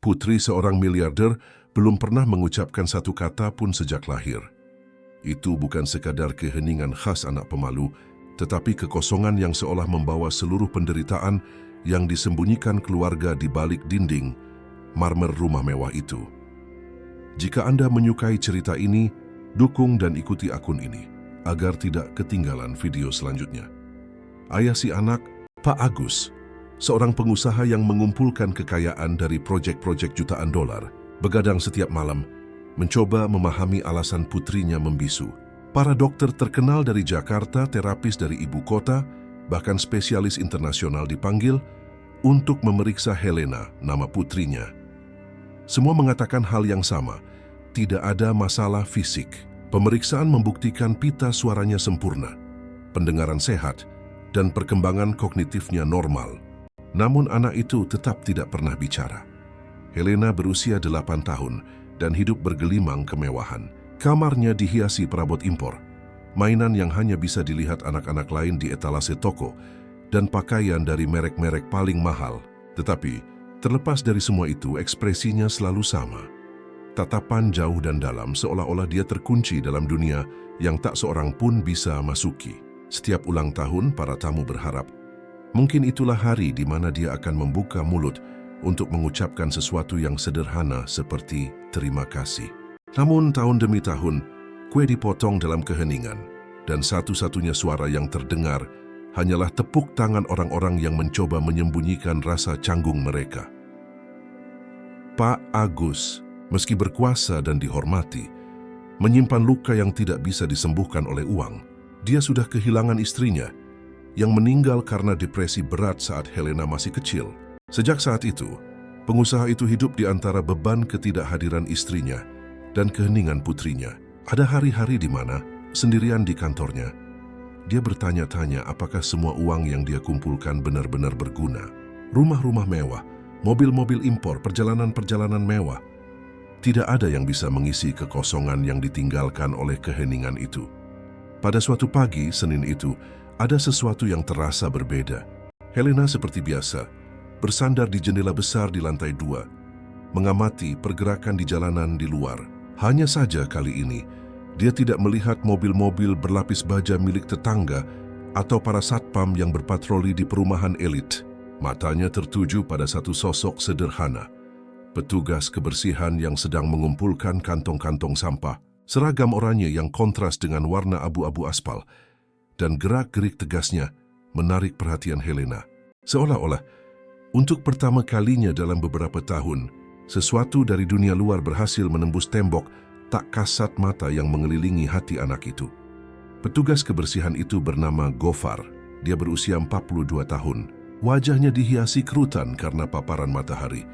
Putri seorang miliarder belum pernah mengucapkan satu kata pun sejak lahir. Itu bukan sekadar keheningan khas anak pemalu, tetapi kekosongan yang seolah membawa seluruh penderitaan yang disembunyikan keluarga di balik dinding marmer rumah mewah itu. Jika Anda menyukai cerita ini, dukung dan ikuti akun ini agar tidak ketinggalan video selanjutnya. Ayah si anak, Pak Agus, seorang pengusaha yang mengumpulkan kekayaan dari proyek-proyek jutaan dolar, begadang setiap malam, mencoba memahami alasan putrinya membisu. Para dokter terkenal dari Jakarta, terapis dari ibu kota, bahkan spesialis internasional dipanggil untuk memeriksa Helena, nama putrinya. Semua mengatakan hal yang sama, tidak ada masalah fisik. Pemeriksaan membuktikan pita suaranya sempurna, pendengaran sehat, dan perkembangan kognitifnya normal. Namun anak itu tetap tidak pernah bicara. Helena berusia 8 tahun dan hidup bergelimang kemewahan. Kamarnya dihiasi perabot impor, mainan yang hanya bisa dilihat anak-anak lain di etalase toko, dan pakaian dari merek-merek paling mahal. Tetapi, terlepas dari semua itu, ekspresinya selalu sama. Tatapan jauh dan dalam seolah-olah dia terkunci dalam dunia yang tak seorang pun bisa masuki. Setiap ulang tahun, para tamu berharap, mungkin itulah hari di mana dia akan membuka mulut untuk mengucapkan sesuatu yang sederhana seperti terima kasih. Namun tahun demi tahun, kue dipotong dalam keheningan, dan satu-satunya suara yang terdengar hanyalah tepuk tangan orang-orang yang mencoba menyembunyikan rasa canggung mereka. Pak Agus, meski berkuasa dan dihormati, menyimpan luka yang tidak bisa disembuhkan oleh uang. Dia sudah kehilangan istrinya, yang meninggal karena depresi berat saat Helena masih kecil. Sejak saat itu, pengusaha itu hidup di antara beban ketidakhadiran istrinya dan keheningan putrinya. Ada hari-hari di mana, sendirian di kantornya, dia bertanya-tanya apakah semua uang yang dia kumpulkan benar-benar berguna. Rumah-rumah mewah, mobil-mobil impor, perjalanan-perjalanan mewah. Tidak ada yang bisa mengisi kekosongan yang ditinggalkan oleh keheningan itu. Pada suatu pagi, Senin itu, ada sesuatu yang terasa berbeda. Helena seperti biasa, bersandar di jendela besar di lantai 2, mengamati pergerakan di jalanan di luar. Hanya saja kali ini, dia tidak melihat mobil-mobil berlapis baja milik tetangga atau para satpam yang berpatroli di perumahan elit. Matanya tertuju pada satu sosok sederhana, petugas kebersihan yang sedang mengumpulkan kantong-kantong sampah. Seragam oranye yang kontras dengan warna abu-abu aspal, dan gerak-gerik tegasnya menarik perhatian Helena. Seolah-olah, untuk pertama kalinya dalam beberapa tahun, sesuatu dari dunia luar berhasil menembus tembok tak kasat mata yang mengelilingi hati anak itu. Petugas kebersihan itu bernama Gofar. Dia berusia 42 tahun. Wajahnya dihiasi kerutan karena paparan matahari,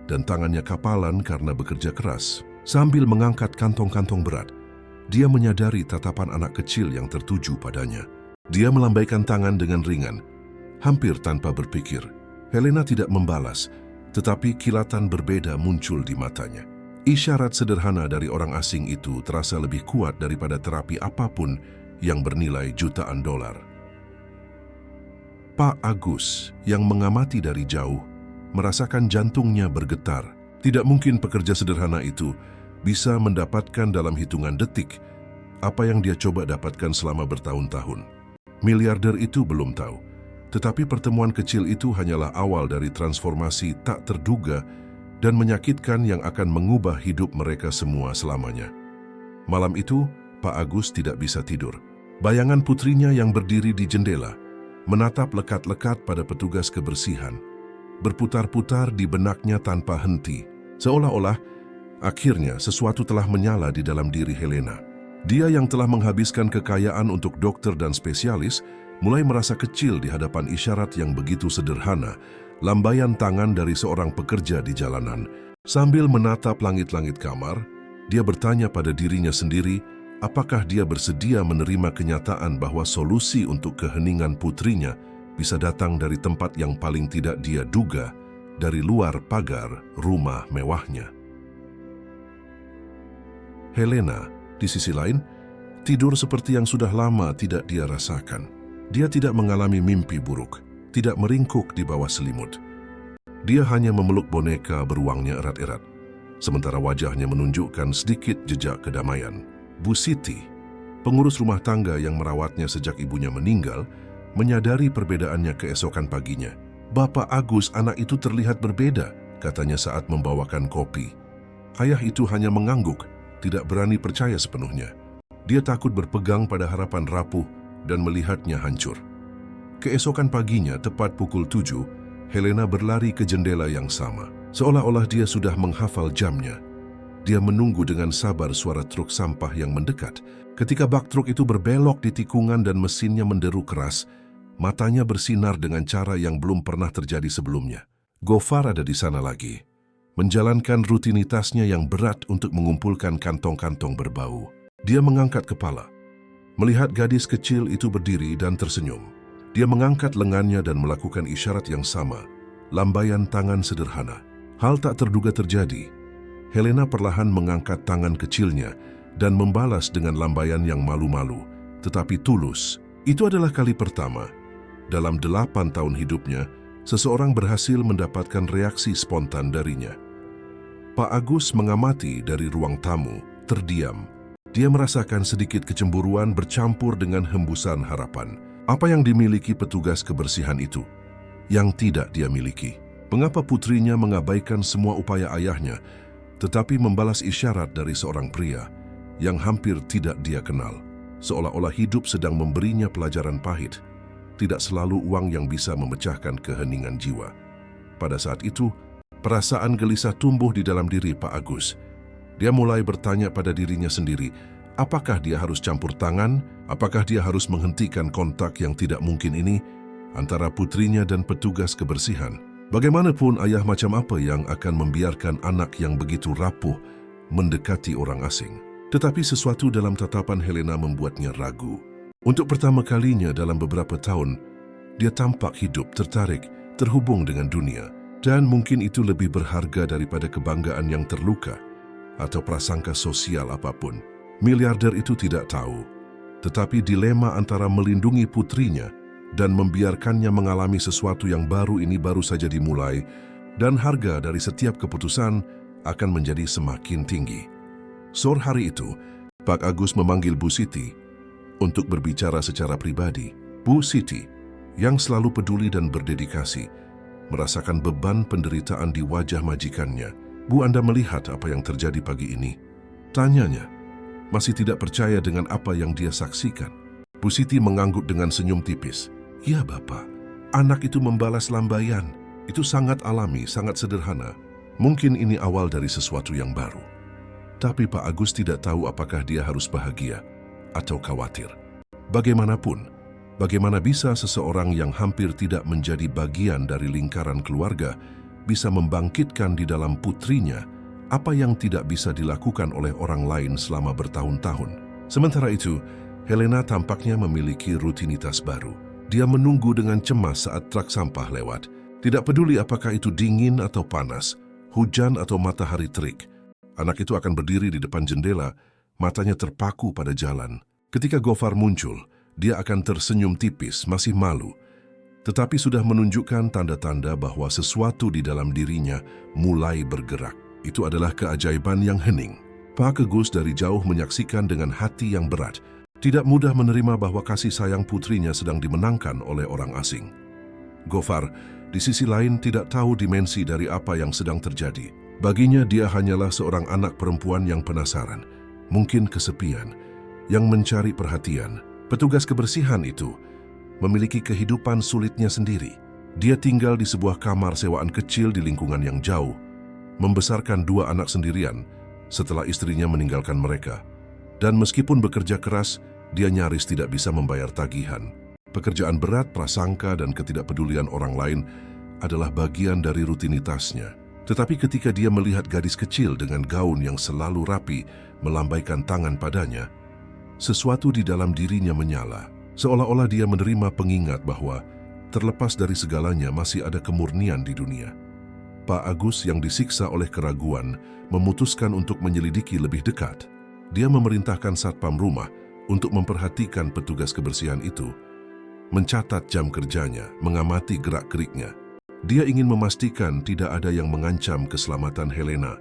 dan tangannya kapalan karena bekerja keras. Sambil mengangkat kantong-kantong berat, dia menyadari tatapan anak kecil yang tertuju padanya. Dia melambaikan tangan dengan ringan, hampir tanpa berpikir. Helena tidak membalas, tetapi kilatan berbeda muncul di matanya. Isyarat sederhana dari orang asing itu terasa lebih kuat daripada terapi apapun yang bernilai jutaan dolar. Pak Agus, yang mengamati dari jauh, merasakan jantungnya bergetar. Tidak mungkin pekerja sederhana itu bisa mendapatkan dalam hitungan detik apa yang dia coba dapatkan selama bertahun-tahun. Miliarder itu belum tahu, tetapi pertemuan kecil itu hanyalah awal dari transformasi tak terduga dan menyakitkan yang akan mengubah hidup mereka semua selamanya. Malam itu, Pak Agus tidak bisa tidur. Bayangan putrinya yang berdiri di jendela, menatap lekat-lekat pada petugas kebersihan, berputar-putar di benaknya tanpa henti, seolah-olah akhirnya, sesuatu telah menyala di dalam diri Helena. Dia yang telah menghabiskan kekayaan untuk dokter dan spesialis, mulai merasa kecil di hadapan isyarat yang begitu sederhana, lambaian tangan dari seorang pekerja di jalanan. Sambil menatap langit-langit kamar, dia bertanya pada dirinya sendiri, apakah dia bersedia menerima kenyataan bahwa solusi untuk keheningan putrinya bisa datang dari tempat yang paling tidak dia duga, dari luar pagar rumah mewahnya. Helena, di sisi lain, tidur seperti yang sudah lama tidak dia rasakan. Dia tidak mengalami mimpi buruk, tidak meringkuk di bawah selimut. Dia hanya memeluk boneka beruangnya erat-erat, sementara wajahnya menunjukkan sedikit jejak kedamaian. Bu Siti, pengurus rumah tangga yang merawatnya sejak ibunya meninggal, menyadari perbedaannya keesokan paginya. "Bapak Agus, anak itu terlihat berbeda," katanya saat membawakan kopi. Ayah itu hanya mengangguk, tidak berani percaya sepenuhnya. Dia takut berpegang pada harapan rapuh dan melihatnya hancur. Keesokan paginya, tepat pukul 7, Helena berlari ke jendela yang sama. Seolah-olah dia sudah menghafal jamnya. Dia menunggu dengan sabar suara truk sampah yang mendekat. Ketika bak truk itu berbelok di tikungan dan mesinnya menderu keras, matanya bersinar dengan cara yang belum pernah terjadi sebelumnya. Gofar ada di sana lagi, menjalankan rutinitasnya yang berat untuk mengumpulkan kantong-kantong berbau. Dia mengangkat kepala, melihat gadis kecil itu berdiri dan tersenyum. Dia mengangkat lengannya dan melakukan isyarat yang sama, lambaian tangan sederhana. Hal tak terduga terjadi. Helena perlahan mengangkat tangan kecilnya dan membalas dengan lambaian yang malu-malu, tetapi tulus. Itu adalah kali pertama dalam 8 tahun hidupnya seseorang berhasil mendapatkan reaksi spontan darinya. Pak Agus mengamati dari ruang tamu, terdiam. Dia merasakan sedikit kecemburuan bercampur dengan hembusan harapan. Apa yang dimiliki petugas kebersihan itu yang tidak dia miliki? Mengapa putrinya mengabaikan semua upaya ayahnya, tetapi membalas isyarat dari seorang pria yang hampir tidak dia kenal? Seolah-olah hidup sedang memberinya pelajaran pahit. Tidak selalu uang yang bisa memecahkan keheningan jiwa. Pada saat itu, perasaan gelisah tumbuh di dalam diri Pak Agus. Dia mulai bertanya pada dirinya sendiri, apakah dia harus campur tangan? Apakah dia harus menghentikan kontak yang tidak mungkin ini antara putrinya dan petugas kebersihan? Bagaimanapun ayah macam apa yang akan membiarkan anak yang begitu rapuh mendekati orang asing? Tetapi sesuatu dalam tatapan Helena membuatnya ragu. Untuk pertama kalinya dalam beberapa tahun, dia tampak hidup, tertarik, terhubung dengan dunia. Dan mungkin itu lebih berharga daripada kebanggaan yang terluka atau prasangka sosial apapun. Miliarder itu tidak tahu. Tetapi dilema antara melindungi putrinya dan membiarkannya mengalami sesuatu yang baru ini baru saja dimulai, dan harga dari setiap keputusan akan menjadi semakin tinggi. Sore hari itu, Pak Agus memanggil Bu Siti untuk berbicara secara pribadi. Bu Siti, yang selalu peduli dan berdedikasi, merasakan beban penderitaan di wajah majikannya. "Bu, Anda melihat apa yang terjadi pagi ini?" tanyanya. Masih tidak percaya dengan apa yang dia saksikan. Bu Siti mengangguk dengan senyum tipis. "Ya, Bapak, anak itu membalas lambaian. Itu sangat alami, sangat sederhana. Mungkin ini awal dari sesuatu yang baru." Tapi Pak Agus tidak tahu apakah dia harus bahagia atau khawatir. Bagaimanapun, bagaimana bisa seseorang yang hampir tidak menjadi bagian dari lingkaran keluarga bisa membangkitkan di dalam putrinya apa yang tidak bisa dilakukan oleh orang lain selama bertahun-tahun? Sementara itu, Helena tampaknya memiliki rutinitas baru. Dia menunggu dengan cemas saat truk sampah lewat. Tidak peduli apakah itu dingin atau panas, hujan atau matahari terik. Anak itu akan berdiri di depan jendela, matanya terpaku pada jalan. Ketika Gofar muncul, dia akan tersenyum tipis, masih malu, tetapi sudah menunjukkan tanda-tanda bahwa sesuatu di dalam dirinya mulai bergerak. Itu adalah keajaiban yang hening. Pak Agus dari jauh menyaksikan dengan hati yang berat. Tidak mudah menerima bahwa kasih sayang putrinya sedang dimenangkan oleh orang asing. Gofar, di sisi lain, tidak tahu dimensi dari apa yang sedang terjadi. Baginya dia hanyalah seorang anak perempuan yang penasaran, mungkin kesepian, yang mencari perhatian. Petugas kebersihan itu memiliki kehidupan sulitnya sendiri. Dia tinggal di sebuah kamar sewaan kecil di lingkungan yang jauh, membesarkan 2 anak sendirian setelah istrinya meninggalkan mereka. Dan meskipun bekerja keras, dia nyaris tidak bisa membayar tagihan. Pekerjaan berat, prasangka, dan ketidakpedulian orang lain adalah bagian dari rutinitasnya. Tetapi ketika dia melihat gadis kecil dengan gaun yang selalu rapi melambaikan tangan padanya, sesuatu di dalam dirinya menyala. Seolah-olah dia menerima pengingat bahwa terlepas dari segalanya masih ada kemurnian di dunia. Pak Agus yang disiksa oleh keraguan memutuskan untuk menyelidiki lebih dekat. Dia memerintahkan satpam rumah untuk memperhatikan petugas kebersihan itu, mencatat jam kerjanya, mengamati gerak-geriknya. Dia ingin memastikan tidak ada yang mengancam keselamatan Helena.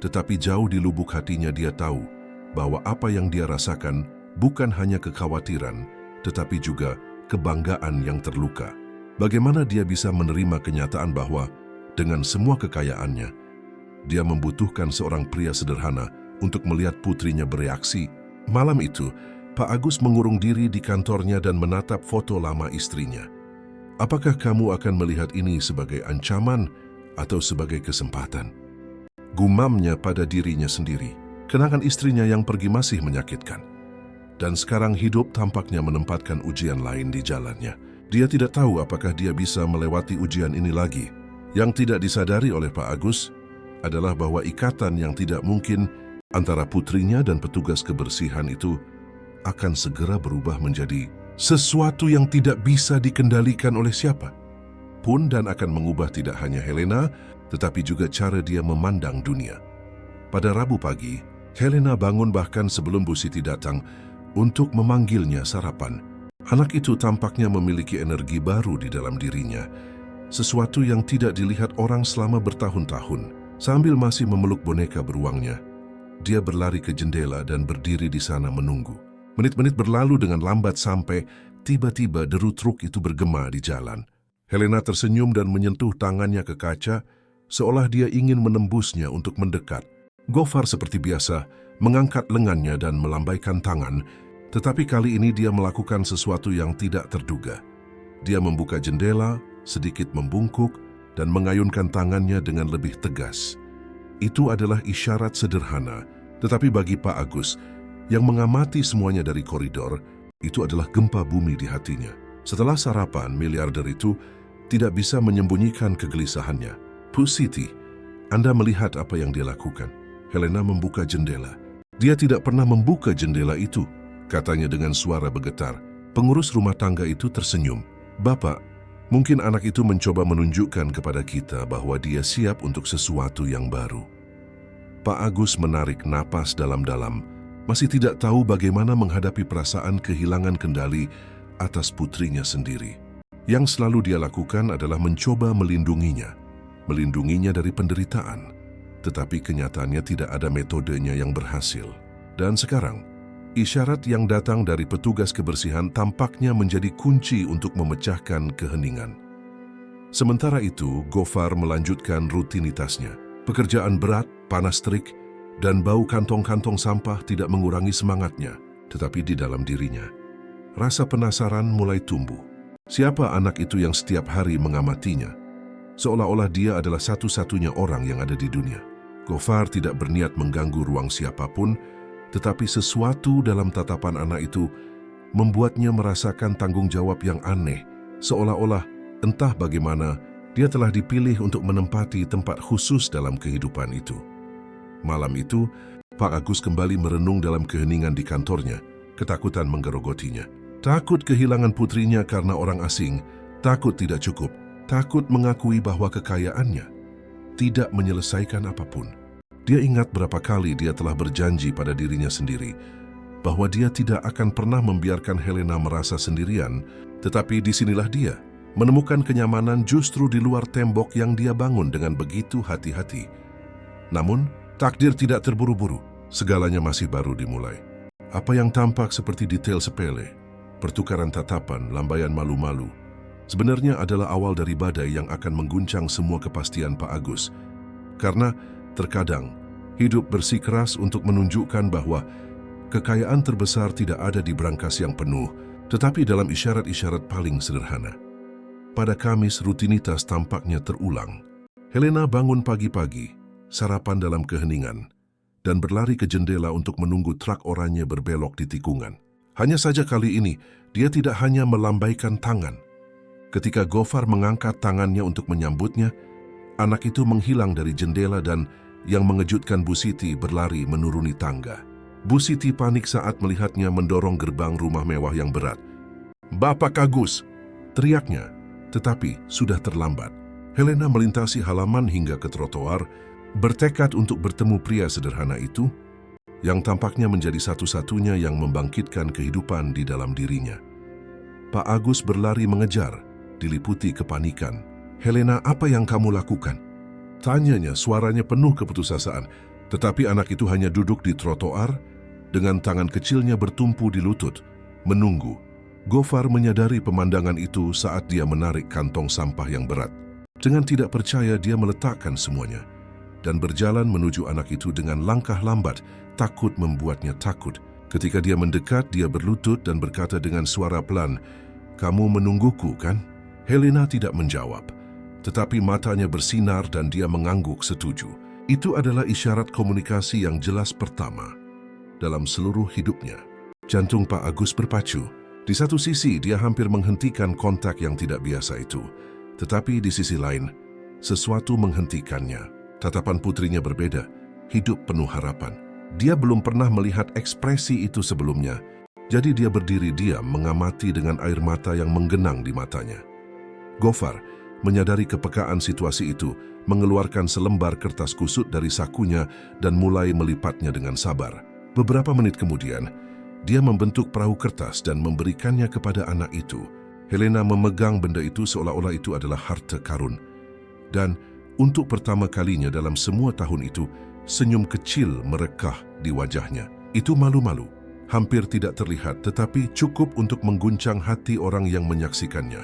Tetapi jauh di lubuk hatinya dia tahu bahwa apa yang dia rasakan bukan hanya kekhawatiran, tetapi juga kebanggaan yang terluka. Bagaimana dia bisa menerima kenyataan bahwa dengan semua kekayaannya, dia membutuhkan seorang pria sederhana untuk melihat putrinya bereaksi. Malam itu, Pak Agus mengurung diri di kantornya dan menatap foto lama istrinya. Apakah kamu akan melihat ini sebagai ancaman atau sebagai kesempatan? Gumamnya pada dirinya sendiri. Kenangan istrinya yang pergi masih menyakitkan. Dan sekarang hidup tampaknya menempatkan ujian lain di jalannya. Dia tidak tahu apakah dia bisa melewati ujian ini lagi. Yang tidak disadari oleh Pak Agus adalah bahwa ikatan yang tidak mungkin antara putrinya dan petugas kebersihan itu akan segera berubah menjadi sesuatu yang tidak bisa dikendalikan oleh siapa pun dan akan mengubah tidak hanya Helena, tetapi juga cara dia memandang dunia. Pada Rabu pagi, Helena bangun bahkan sebelum Bu Siti datang untuk memanggilnya sarapan. Anak itu tampaknya memiliki energi baru di dalam dirinya, sesuatu yang tidak dilihat orang selama bertahun-tahun. Sambil masih memeluk boneka beruangnya, dia berlari ke jendela dan berdiri di sana menunggu. Menit-menit berlalu dengan lambat sampai tiba-tiba deru truk itu bergema di jalan. Helena tersenyum dan menyentuh tangannya ke kaca, seolah dia ingin menembusnya untuk mendekat. Gofar seperti biasa mengangkat lengannya dan melambaikan tangan, tetapi kali ini dia melakukan sesuatu yang tidak terduga. Dia membuka jendela, sedikit membungkuk, dan mengayunkan tangannya dengan lebih tegas. Itu adalah isyarat sederhana, tetapi bagi Pak Agus, yang mengamati semuanya dari koridor, itu adalah gempa bumi di hatinya. Setelah sarapan, miliarder itu tidak bisa menyembunyikan kegelisahannya. Bu Siti, Anda melihat apa yang dia lakukan? Helena membuka jendela. Dia tidak pernah membuka jendela itu, katanya dengan suara bergetar. Pengurus rumah tangga itu tersenyum. Bapak, mungkin anak itu mencoba menunjukkan kepada kita bahwa dia siap untuk sesuatu yang baru. Pak Agus menarik napas dalam-dalam, masih tidak tahu bagaimana menghadapi perasaan kehilangan kendali atas putrinya sendiri. Yang selalu dia lakukan adalah mencoba melindunginya dari penderitaan. Tetapi kenyataannya tidak ada metodenya yang berhasil. Dan sekarang, isyarat yang datang dari petugas kebersihan tampaknya menjadi kunci untuk memecahkan keheningan. Sementara itu, Gofar melanjutkan rutinitasnya. Pekerjaan berat, panas terik, dan bau kantong-kantong sampah tidak mengurangi semangatnya, tetapi di dalam dirinya, rasa penasaran mulai tumbuh. Siapa anak itu yang setiap hari mengamatinya? Seolah-olah dia adalah satu-satunya orang yang ada di dunia. Gofar tidak berniat mengganggu ruang siapapun, tetapi sesuatu dalam tatapan anak itu membuatnya merasakan tanggung jawab yang aneh, seolah-olah entah bagaimana dia telah dipilih untuk menempati tempat khusus dalam kehidupan itu. Malam itu, Pak Agus kembali merenung dalam keheningan di kantornya, ketakutan menggerogotinya. Takut kehilangan putrinya karena orang asing, takut tidak cukup, takut mengakui bahwa kekayaannya tidak menyelesaikan apapun. Dia ingat berapa kali dia telah berjanji pada dirinya sendiri bahwa dia tidak akan pernah membiarkan Helena merasa sendirian, tetapi disinilah dia menemukan kenyamanan justru di luar tembok yang dia bangun dengan begitu hati-hati. Namun, takdir tidak terburu-buru, segalanya masih baru dimulai. Apa yang tampak seperti detail sepele, pertukaran tatapan, lambaian malu-malu, sebenarnya adalah awal dari badai yang akan mengguncang semua kepastian Pak Agus. Karena terkadang, hidup bersikeras untuk menunjukkan bahwa kekayaan terbesar tidak ada di brankas yang penuh, tetapi dalam isyarat-isyarat paling sederhana. Pada Kamis, rutinitas tampaknya terulang. Helena bangun pagi-pagi, sarapan dalam keheningan, dan berlari ke jendela untuk menunggu truk oranye berbelok di tikungan. Hanya saja kali ini, dia tidak hanya melambaikan tangan. Ketika Gofar mengangkat tangannya untuk menyambutnya, anak itu menghilang dari jendela dan yang mengejutkan Bu Siti berlari menuruni tangga. Bu Siti panik saat melihatnya mendorong gerbang rumah mewah yang berat. "Bapak Agus!" teriaknya, tetapi sudah terlambat. Helena melintasi halaman hingga ke trotoar, bertekad untuk bertemu pria sederhana itu, yang tampaknya menjadi satu-satunya yang membangkitkan kehidupan di dalam dirinya. Pak Agus berlari mengejar, diliputi kepanikan. "Helena, apa yang kamu lakukan?" Tanyanya, suaranya penuh keputusasaan. Tetapi anak itu hanya duduk di trotoar dengan tangan kecilnya bertumpu di lutut, menunggu. Gofar menyadari pemandangan itu saat dia menarik kantong sampah yang berat. Dengan tidak percaya, dia meletakkan semuanya dan berjalan menuju anak itu dengan langkah lambat, takut membuatnya takut. Ketika dia mendekat, dia berlutut dan berkata dengan suara pelan, "Kamu menungguku, kan?" Helena tidak menjawab, tetapi matanya bersinar dan dia mengangguk setuju. Itu adalah isyarat komunikasi yang jelas pertama dalam seluruh hidupnya. Jantung Pak Agus berpacu. Di satu sisi, dia hampir menghentikan kontak yang tidak biasa itu. Tetapi di sisi lain, sesuatu menghentikannya. Tatapan putrinya berbeda, hidup penuh harapan. Dia belum pernah melihat ekspresi itu sebelumnya. Jadi dia berdiri diam mengamati dengan air mata yang menggenang di matanya. Gofar menyadari kepekaan situasi itu, mengeluarkan selembar kertas kusut dari sakunya dan mulai melipatnya dengan sabar. Beberapa menit kemudian, dia membentuk perahu kertas dan memberikannya kepada anak itu. Helena memegang benda itu seolah-olah itu adalah harta karun. Dan untuk pertama kalinya dalam semua tahun itu, senyum kecil merekah di wajahnya. Itu malu-malu, hampir tidak terlihat, tetapi cukup untuk mengguncang hati orang yang menyaksikannya.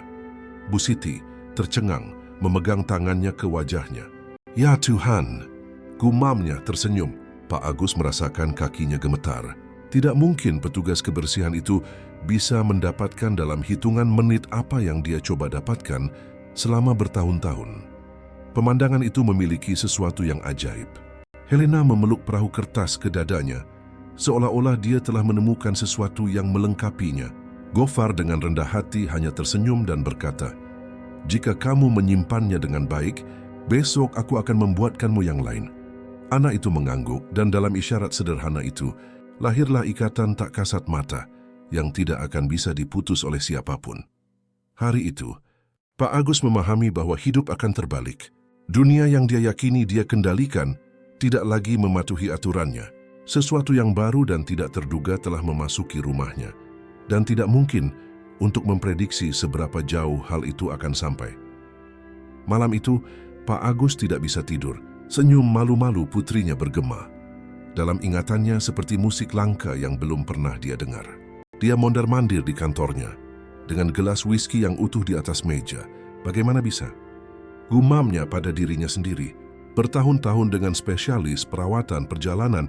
Bu Siti tercengang, memegang tangannya ke wajahnya. "Ya Tuhan," gumamnya tersenyum. Pak Agus merasakan kakinya gemetar. Tidak mungkin petugas kebersihan itu bisa mendapatkan dalam hitungan menit apa yang dia coba dapatkan selama bertahun-tahun. Pemandangan itu memiliki sesuatu yang ajaib. Helena memeluk perahu kertas ke dadanya, seolah-olah dia telah menemukan sesuatu yang melengkapinya. Gofar dengan rendah hati hanya tersenyum dan berkata, "Jika kamu menyimpannya dengan baik, besok aku akan membuatkanmu yang lain." Anak itu mengangguk dan dalam isyarat sederhana itu, lahirlah ikatan tak kasat mata yang tidak akan bisa diputus oleh siapapun. Hari itu, Pak Agus memahami bahwa hidup akan terbalik. Dunia yang dia yakini dia kendalikan tidak lagi mematuhi aturannya. Sesuatu yang baru dan tidak terduga telah memasuki rumahnya, dan tidak mungkin untuk memprediksi seberapa jauh hal itu akan sampai. Malam itu, Pak Agus tidak bisa tidur. Senyum malu-malu putrinya bergema. Dalam ingatannya seperti musik langka yang belum pernah dia dengar. Dia mondar-mandir di kantornya, dengan gelas whisky yang utuh di atas meja. Bagaimana bisa? Gumamnya pada dirinya sendiri. Bertahun-tahun dengan spesialis perawatan perjalanan,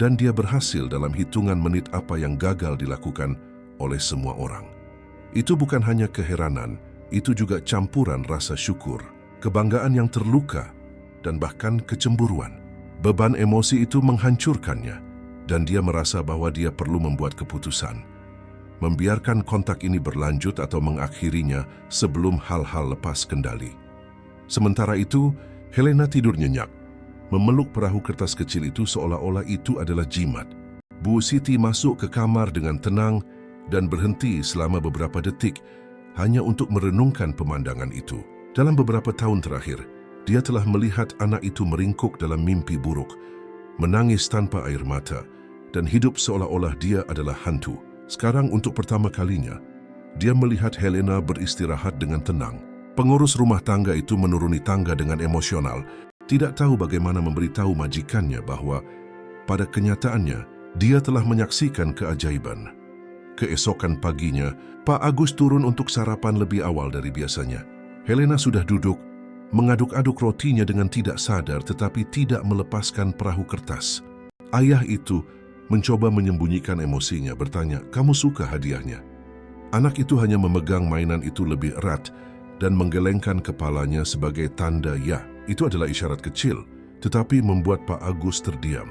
dan dia berhasil dalam hitungan menit apa yang gagal dilakukan oleh semua orang. Itu bukan hanya keheranan, itu juga campuran rasa syukur, kebanggaan yang terluka, dan bahkan kecemburuan. Beban emosi itu menghancurkannya, dan dia merasa bahwa dia perlu membuat keputusan. Membiarkan kontak ini berlanjut atau mengakhirinya sebelum hal-hal lepas kendali. Sementara itu, Helena tidur nyenyak, memeluk perahu kertas kecil itu seolah-olah itu adalah jimat. Bu Siti masuk ke kamar dengan tenang dan berhenti selama beberapa detik hanya untuk merenungkan pemandangan itu. Dalam beberapa tahun terakhir, dia telah melihat anak itu meringkuk dalam mimpi buruk, menangis tanpa air mata, dan hidup seolah-olah dia adalah hantu. Sekarang untuk pertama kalinya, dia melihat Helena beristirahat dengan tenang. Pengurus rumah tangga itu menuruni tangga dengan emosional, tidak tahu bagaimana memberitahu majikannya bahwa pada kenyataannya dia telah menyaksikan keajaiban. Keesokan paginya, Pak Agus turun untuk sarapan lebih awal dari biasanya. Helena sudah duduk, mengaduk-aduk rotinya dengan tidak sadar tetapi tidak melepaskan perahu kertas. Ayah itu mencoba menyembunyikan emosinya, bertanya, "Kamu suka hadiahnya?" Anak itu hanya memegang mainan itu lebih erat dan menggelengkan kepalanya sebagai tanda ya. Itu adalah isyarat kecil, tetapi membuat Pak Agus terdiam.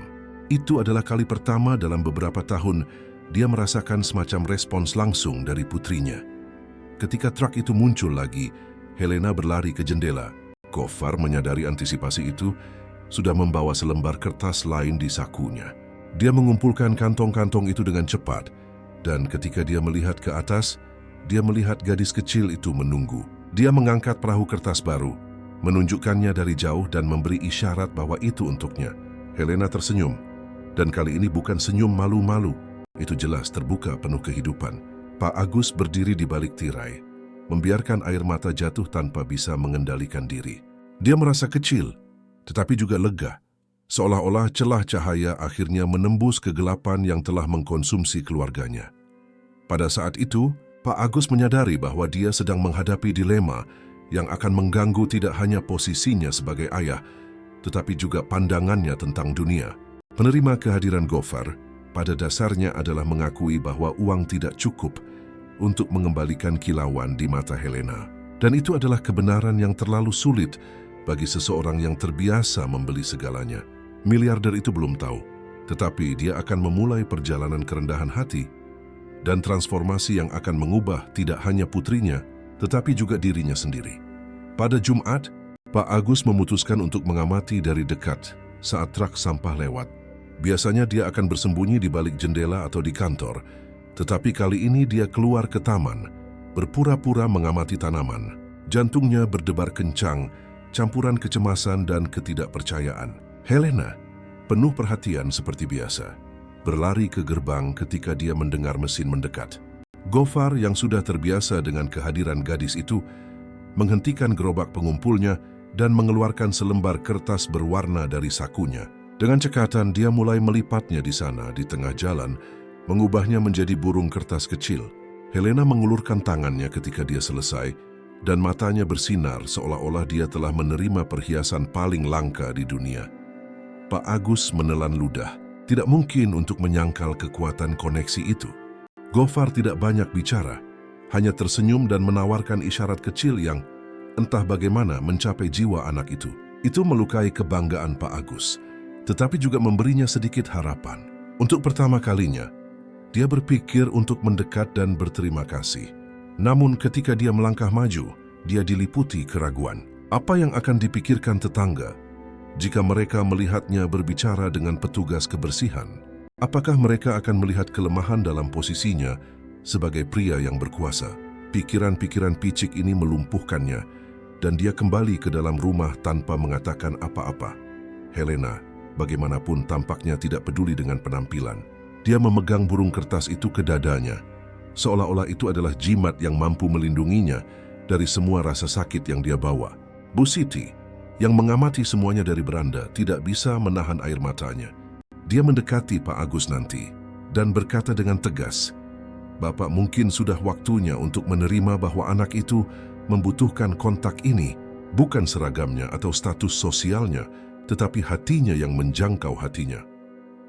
Itu adalah kali pertama dalam beberapa tahun dia merasakan semacam respons langsung dari putrinya. Ketika truk itu muncul lagi, Helena berlari ke jendela. Gofar menyadari antisipasi itu, sudah membawa selembar kertas lain di sakunya. Dia mengumpulkan kantong-kantong itu dengan cepat, dan ketika dia melihat ke atas, dia melihat gadis kecil itu menunggu. Dia mengangkat perahu kertas baru, menunjukkannya dari jauh dan memberi isyarat bahwa itu untuknya. Helena tersenyum, dan kali ini bukan senyum malu-malu. Itu jelas terbuka penuh kehidupan. Pak Agus berdiri di balik tirai, membiarkan air mata jatuh tanpa bisa mengendalikan diri. Dia merasa kecil, tetapi juga lega, seolah-olah celah cahaya akhirnya menembus kegelapan yang telah mengkonsumsi keluarganya. Pada saat itu, Pak Agus menyadari bahwa dia sedang menghadapi dilema yang akan mengganggu tidak hanya posisinya sebagai ayah, tetapi juga pandangannya tentang dunia. Menerima kehadiran Gofar, pada dasarnya adalah mengakui bahwa uang tidak cukup untuk mengembalikan kilauan di mata Helena. Dan itu adalah kebenaran yang terlalu sulit bagi seseorang yang terbiasa membeli segalanya. Miliarder itu belum tahu, tetapi dia akan memulai perjalanan kerendahan hati dan transformasi yang akan mengubah tidak hanya putrinya, tetapi juga dirinya sendiri. Pada Jumat, Pak Agus memutuskan untuk mengamati dari dekat saat truk sampah lewat. Biasanya dia akan bersembunyi di balik jendela atau di kantor, tetapi kali ini dia keluar ke taman, berpura-pura mengamati tanaman. Jantungnya berdebar kencang, campuran kecemasan dan ketidakpercayaan. Helena, penuh perhatian seperti biasa, berlari ke gerbang ketika dia mendengar mesin mendekat. Gofar yang sudah terbiasa dengan kehadiran gadis itu, menghentikan gerobak pengumpulnya dan mengeluarkan selembar kertas berwarna dari sakunya. Dengan cekatan, dia mulai melipatnya di sana, di tengah jalan, mengubahnya menjadi burung kertas kecil. Helena mengulurkan tangannya ketika dia selesai, dan matanya bersinar seolah-olah dia telah menerima perhiasan paling langka di dunia. Pak Agus menelan ludah. Tidak mungkin untuk menyangkal kekuatan koneksi itu. Gofar tidak banyak bicara, hanya tersenyum dan menawarkan isyarat kecil yang entah bagaimana mencapai jiwa anak itu. Itu melukai kebanggaan Pak Agus, tetapi juga memberinya sedikit harapan. Untuk pertama kalinya, dia berpikir untuk mendekat dan berterima kasih. Namun ketika dia melangkah maju, dia diliputi keraguan. Apa yang akan dipikirkan tetangga jika mereka melihatnya berbicara dengan petugas kebersihan? Apakah mereka akan melihat kelemahan dalam posisinya sebagai pria yang berkuasa? Pikiran-pikiran picik ini melumpuhkannya, dan dia kembali ke dalam rumah tanpa mengatakan apa-apa. Helena, bagaimanapun tampaknya tidak peduli dengan penampilan. Dia memegang burung kertas itu ke dadanya, seolah-olah itu adalah jimat yang mampu melindunginya dari semua rasa sakit yang dia bawa. Bu Siti, yang mengamati semuanya dari beranda, tidak bisa menahan air matanya. Dia mendekati Pak Agus nanti dan berkata dengan tegas, "Bapak, mungkin sudah waktunya untuk menerima bahwa anak itu membutuhkan kontak ini, bukan seragamnya atau status sosialnya, tetapi hatinya yang menjangkau hatinya."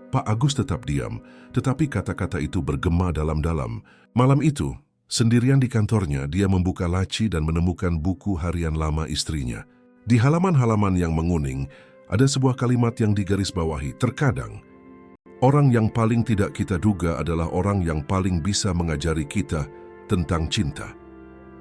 Pak Agus tetap diam, tetapi kata-kata itu bergema dalam-dalam. Malam itu, sendirian di kantornya, dia membuka laci dan menemukan buku harian lama istrinya. Di halaman-halaman yang menguning, ada sebuah kalimat yang digarisbawahi. Terkadang, orang yang paling tidak kita duga adalah orang yang paling bisa mengajari kita tentang cinta.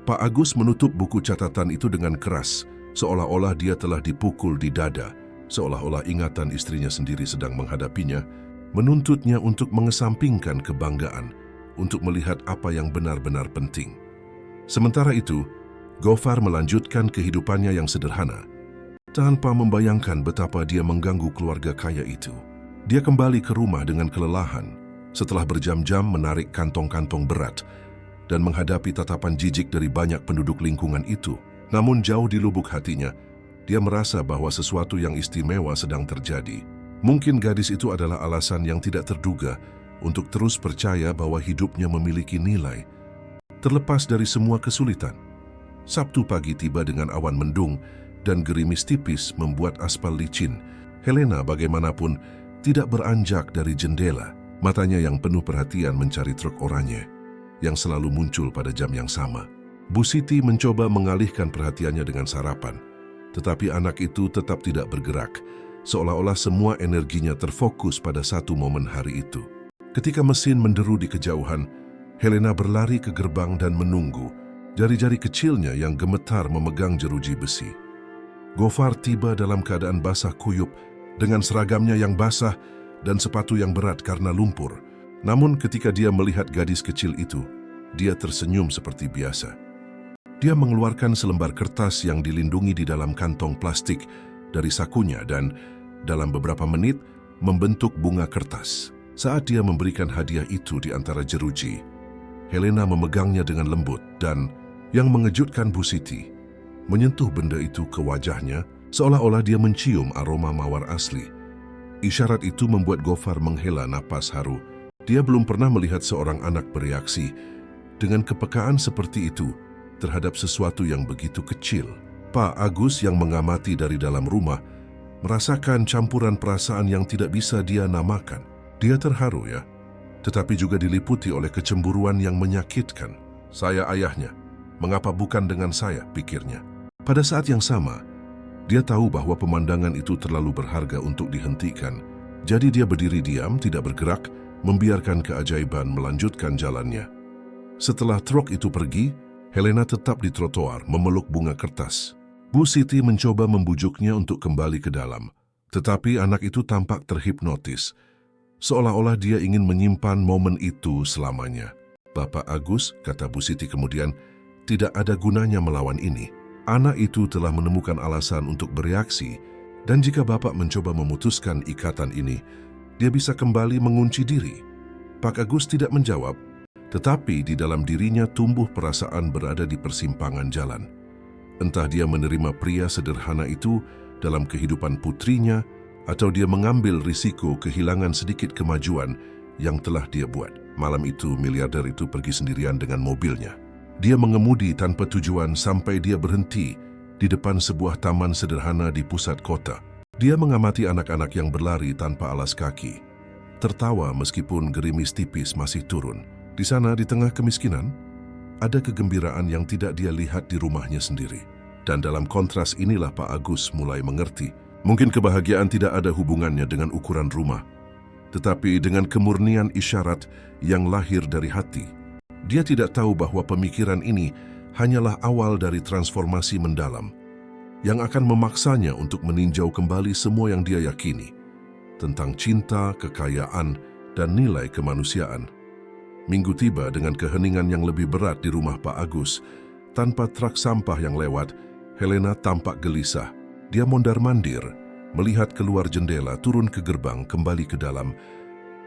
Pak Agus menutup buku catatan itu dengan keras, seolah-olah dia telah dipukul di dada, seolah-olah ingatan istrinya sendiri sedang menghadapinya, menuntutnya untuk mengesampingkan kebanggaan, untuk melihat apa yang benar-benar penting. Sementara itu, Gofar melanjutkan kehidupannya yang sederhana, tanpa membayangkan betapa dia mengganggu keluarga kaya itu. Dia kembali ke rumah dengan kelelahan, setelah berjam-jam menarik kantong-kantong berat dan menghadapi tatapan jijik dari banyak penduduk lingkungan itu. Namun jauh di lubuk hatinya, dia merasa bahwa sesuatu yang istimewa sedang terjadi. Mungkin gadis itu adalah alasan yang tidak terduga untuk terus percaya bahwa hidupnya memiliki nilai. Terlepas dari semua kesulitan, Sabtu pagi tiba dengan awan mendung dan gerimis tipis membuat aspal licin. Helena bagaimanapun tidak beranjak dari jendela. Matanya yang penuh perhatian mencari truk oranye yang selalu muncul pada jam yang sama. Bu Siti mencoba mengalihkan perhatiannya dengan sarapan, tetapi anak itu tetap tidak bergerak, seolah-olah semua energinya terfokus pada satu momen hari itu. Ketika mesin menderu di kejauhan, Helena berlari ke gerbang dan menunggu, jari-jari kecilnya yang gemetar memegang jeruji besi. Gofar tiba dalam keadaan basah kuyup, dengan seragamnya yang basah dan sepatu yang berat karena lumpur. Namun ketika dia melihat gadis kecil itu, dia tersenyum seperti biasa. Dia mengeluarkan selembar kertas yang dilindungi di dalam kantong plastik dari sakunya dan dalam beberapa menit membentuk bunga kertas. Saat dia memberikan hadiah itu di antara jeruji, Helena memegangnya dengan lembut dan Yang mengejutkan Bu Siti, menyentuh benda itu ke wajahnya seolah-olah dia mencium aroma mawar asli. Isyarat itu membuat Gofar menghela napas haru. Dia belum pernah melihat seorang anak bereaksi dengan kepekaan seperti itu terhadap sesuatu yang begitu kecil. Pak Agus yang mengamati dari dalam rumah merasakan campuran perasaan yang tidak bisa dia namakan. Dia terharu ya, tetapi juga diliputi oleh kecemburuan yang menyakitkan. Saya ayahnya, mengapa bukan dengan saya, pikirnya. Pada saat yang sama, dia tahu bahwa pemandangan itu terlalu berharga untuk dihentikan. Jadi dia berdiri diam, tidak bergerak, membiarkan keajaiban melanjutkan jalannya. Setelah truk itu pergi, Helena tetap di trotoar memeluk bunga kertas. Bu Siti mencoba membujuknya untuk kembali ke dalam, tetapi anak itu tampak terhipnotis, seolah-olah dia ingin menyimpan momen itu selamanya. Bapak Agus, kata Bu Siti kemudian, tidak ada gunanya melawan ini. Anak itu telah menemukan alasan untuk bereaksi, dan jika Bapak mencoba memutuskan ikatan ini, dia bisa kembali mengunci diri. Pak Agus tidak menjawab, tetapi di dalam dirinya tumbuh perasaan berada di persimpangan jalan. Entah dia menerima pria sederhana itu dalam kehidupan putrinya, atau dia mengambil risiko kehilangan sedikit kemajuan yang telah dia buat. Malam itu, miliarder itu pergi sendirian dengan mobilnya. Dia mengemudi tanpa tujuan sampai dia berhenti di depan sebuah taman sederhana di pusat kota. Dia mengamati anak-anak yang berlari tanpa alas kaki, tertawa meskipun gerimis tipis masih turun. Di sana, di tengah kemiskinan, ada kegembiraan yang tidak dia lihat di rumahnya sendiri. Dan dalam kontras inilah Pak Agus mulai mengerti. Mungkin kebahagiaan tidak ada hubungannya dengan ukuran rumah, tetapi dengan kemurnian isyarat yang lahir dari hati. Dia tidak tahu bahwa pemikiran ini hanyalah awal dari transformasi mendalam yang akan memaksanya untuk meninjau kembali semua yang dia yakini tentang cinta, kekayaan, dan nilai kemanusiaan. Minggu tiba dengan keheningan yang lebih berat di rumah Pak Agus. Tanpa truk sampah yang lewat, Helena tampak gelisah. Dia mondar-mandir, melihat keluar jendela, turun ke gerbang, kembali ke dalam,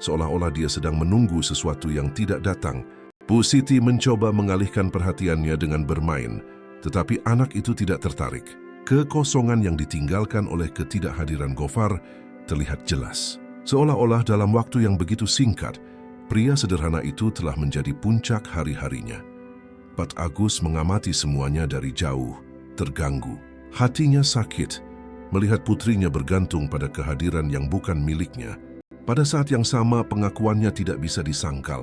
seolah-olah dia sedang menunggu sesuatu yang tidak datang. Bu Siti mencoba mengalihkan perhatiannya dengan bermain, tetapi anak itu tidak tertarik. Kekosongan yang ditinggalkan oleh ketidakhadiran Gofar terlihat jelas. Seolah-olah dalam waktu yang begitu singkat, pria sederhana itu telah menjadi puncak hari-harinya. Pak Agus mengamati semuanya dari jauh, terganggu. Hatinya sakit melihat putrinya bergantung pada kehadiran yang bukan miliknya. Pada saat yang sama, pengakuannya tidak bisa disangkal.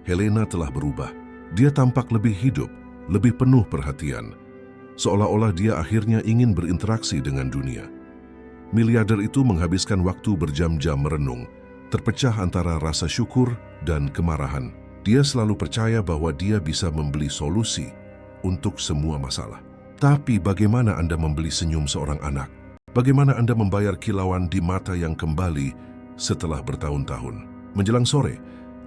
Helena telah berubah. Dia tampak lebih hidup, lebih penuh perhatian. Seolah-olah dia akhirnya ingin berinteraksi dengan dunia. Miliarder itu menghabiskan waktu berjam-jam merenung, terpecah antara rasa syukur dan kemarahan. Dia selalu percaya bahwa dia bisa membeli solusi untuk semua masalah. Tapi bagaimana Anda membeli senyum seorang anak? Bagaimana Anda membayar kilauan di mata yang kembali setelah bertahun-tahun? Menjelang sore,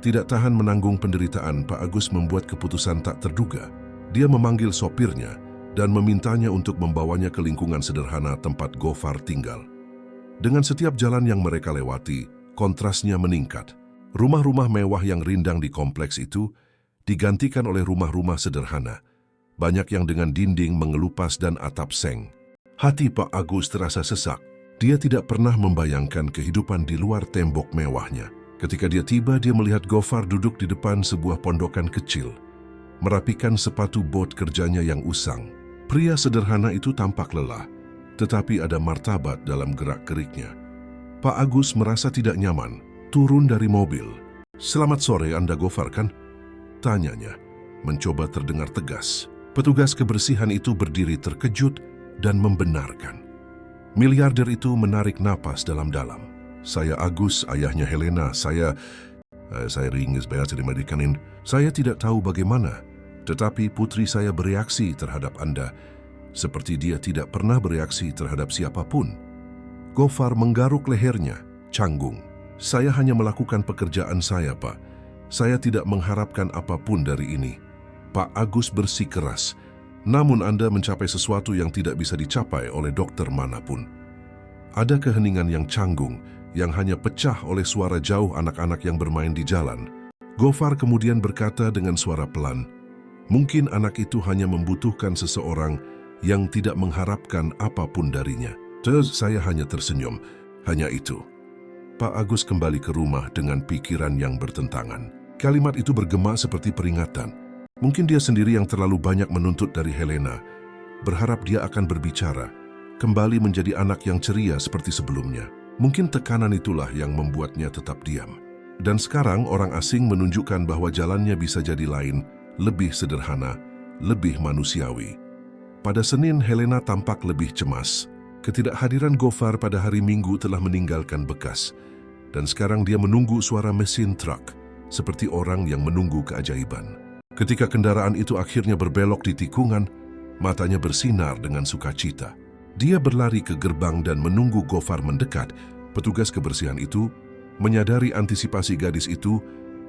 tidak tahan menanggung penderitaan, Pak Agus membuat keputusan tak terduga. Dia memanggil sopirnya dan memintanya untuk membawanya ke lingkungan sederhana tempat Gofar tinggal. Dengan setiap jalan yang mereka lewati, kontrasnya meningkat. Rumah-rumah mewah yang rindang di kompleks itu digantikan oleh rumah-rumah sederhana, banyak yang dengan dinding mengelupas dan atap seng. Hati Pak Agus terasa sesak. Dia tidak pernah membayangkan kehidupan di luar tembok mewahnya. Ketika dia tiba, dia melihat Gofar duduk di depan sebuah pondokan kecil, merapikan sepatu bot kerjanya yang usang. Pria sederhana itu tampak lelah, tetapi ada martabat dalam gerak-geriknya. Pak Agus merasa tidak nyaman, turun dari mobil. "Selamat sore, Anda Gofar kan?" tanyanya, mencoba terdengar tegas. Petugas kebersihan itu berdiri terkejut dan membenarkan. Miliarder itu menarik napas dalam-dalam. "Saya Agus, ayahnya Helena. Saya ringis bayar dimadikanin. Saya tidak tahu bagaimana, tetapi putri saya bereaksi terhadap Anda seperti dia tidak pernah bereaksi terhadap siapapun." Gofar menggaruk lehernya, canggung. "Saya hanya melakukan pekerjaan saya, Pak. Saya tidak mengharapkan apapun dari ini." Pak Agus bersikeras, "Namun Anda mencapai sesuatu yang tidak bisa dicapai oleh dokter manapun." Ada keheningan yang canggung, yang hanya pecah oleh suara jauh anak-anak yang bermain di jalan. Gofar kemudian berkata dengan suara pelan, Mungkin anak itu hanya membutuhkan seseorang yang tidak mengharapkan apapun darinya. Terus saya hanya tersenyum. Hanya itu. Pak Agus kembali ke rumah dengan pikiran yang bertentangan. Kalimat itu bergema seperti peringatan. Mungkin dia sendiri yang terlalu banyak menuntut dari Helena. Berharap dia akan berbicara, kembali menjadi anak yang ceria seperti sebelumnya. Mungkin tekanan itulah yang membuatnya tetap diam. Dan sekarang orang asing menunjukkan bahwa jalannya bisa jadi lain, lebih sederhana, lebih manusiawi. Pada Senin, Helena tampak lebih cemas. Ketidakhadiran Gofar pada hari Minggu telah meninggalkan bekas. Dan sekarang dia menunggu suara mesin truk, seperti orang yang menunggu keajaiban. Ketika kendaraan itu akhirnya berbelok di tikungan, matanya bersinar dengan sukacita. Dia berlari ke gerbang dan menunggu Gofar mendekat. Petugas kebersihan itu menyadari antisipasi gadis itu,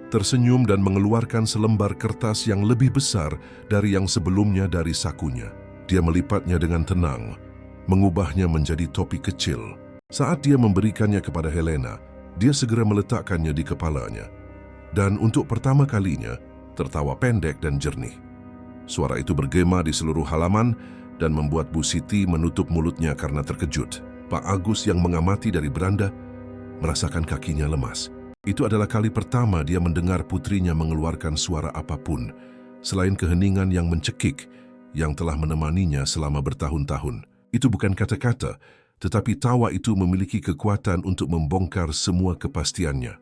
tersenyum dan mengeluarkan selembar kertas yang lebih besar dari yang sebelumnya dari sakunya. Dia melipatnya dengan tenang, mengubahnya menjadi topi kecil. Saat dia memberikannya kepada Helena, dia segera meletakkannya di kepalanya. Dan untuk pertama kalinya, tertawa pendek dan jernih. Suara itu bergema di seluruh halaman dan membuat Bu Siti menutup mulutnya karena terkejut. Pak Agus yang mengamati dari beranda merasakan kakinya lemas. Itu adalah kali pertama dia mendengar putrinya mengeluarkan suara apapun, selain keheningan yang mencekik yang telah menemaninya selama bertahun-tahun. Itu bukan kata-kata, tetapi tawa itu memiliki kekuatan untuk membongkar semua kepastiannya.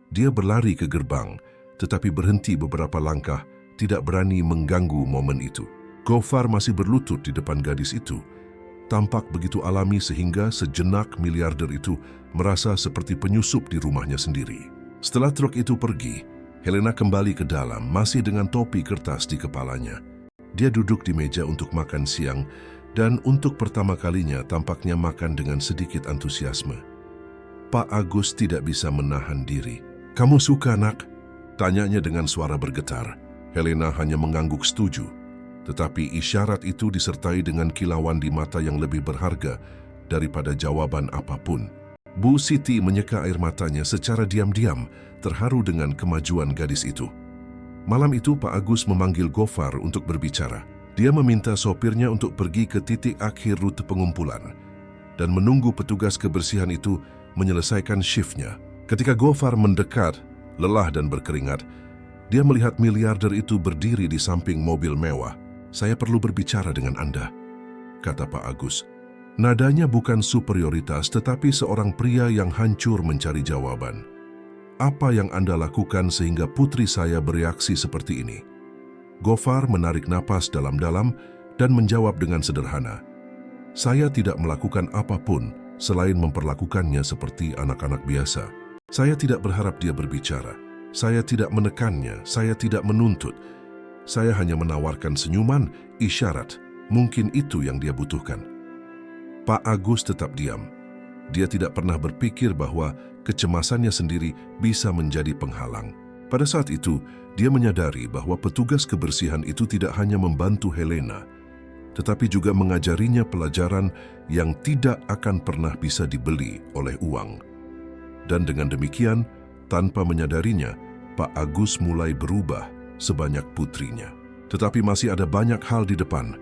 Dia berlari ke gerbang, tetapi berhenti beberapa langkah, tidak berani mengganggu momen itu. Gofar masih berlutut di depan gadis itu. Tampak begitu alami sehingga sejenak miliarder itu merasa seperti penyusup di rumahnya sendiri. Setelah truk itu pergi, Helena kembali ke dalam, masih dengan topi kertas di kepalanya. Dia duduk di meja untuk makan siang, dan untuk pertama kalinya tampaknya makan dengan sedikit antusiasme. Pak Agus tidak bisa menahan diri. "Kamu suka, nak?" tanyanya dengan suara bergetar. Helena hanya mengangguk setuju. Tetapi isyarat itu disertai dengan kilauan di mata yang lebih berharga daripada jawaban apapun. Bu Siti menyeka air matanya secara diam-diam, terharu dengan kemajuan gadis itu. Malam itu Pak Agus memanggil Gofar untuk berbicara. Dia meminta sopirnya untuk pergi ke titik akhir rute pengumpulan dan menunggu petugas kebersihan itu menyelesaikan shiftnya. Ketika Gofar mendekat, lelah dan berkeringat, dia melihat miliarder itu berdiri di samping mobil mewah. "Saya perlu berbicara dengan Anda," kata Pak Agus. Nadanya bukan superioritas, tetapi seorang pria yang hancur mencari jawaban. "Apa yang Anda lakukan sehingga putri saya bereaksi seperti ini?" Gofar menarik napas dalam-dalam dan menjawab dengan sederhana, "Saya tidak melakukan apapun selain memperlakukannya seperti anak-anak biasa. Saya tidak berharap dia berbicara. Saya tidak menekannya, saya tidak menuntut. Saya hanya menawarkan senyuman, isyarat. Mungkin itu yang dia butuhkan." Pak Agus tetap diam. Dia tidak pernah berpikir bahwa kecemasannya sendiri bisa menjadi penghalang. Pada saat itu, dia menyadari bahwa petugas kebersihan itu tidak hanya membantu Helena, tetapi juga mengajarinya pelajaran yang tidak akan pernah bisa dibeli oleh uang. Dan dengan demikian, tanpa menyadarinya, Pak Agus mulai berubah sebanyak putrinya. Tetapi masih ada banyak hal di depan,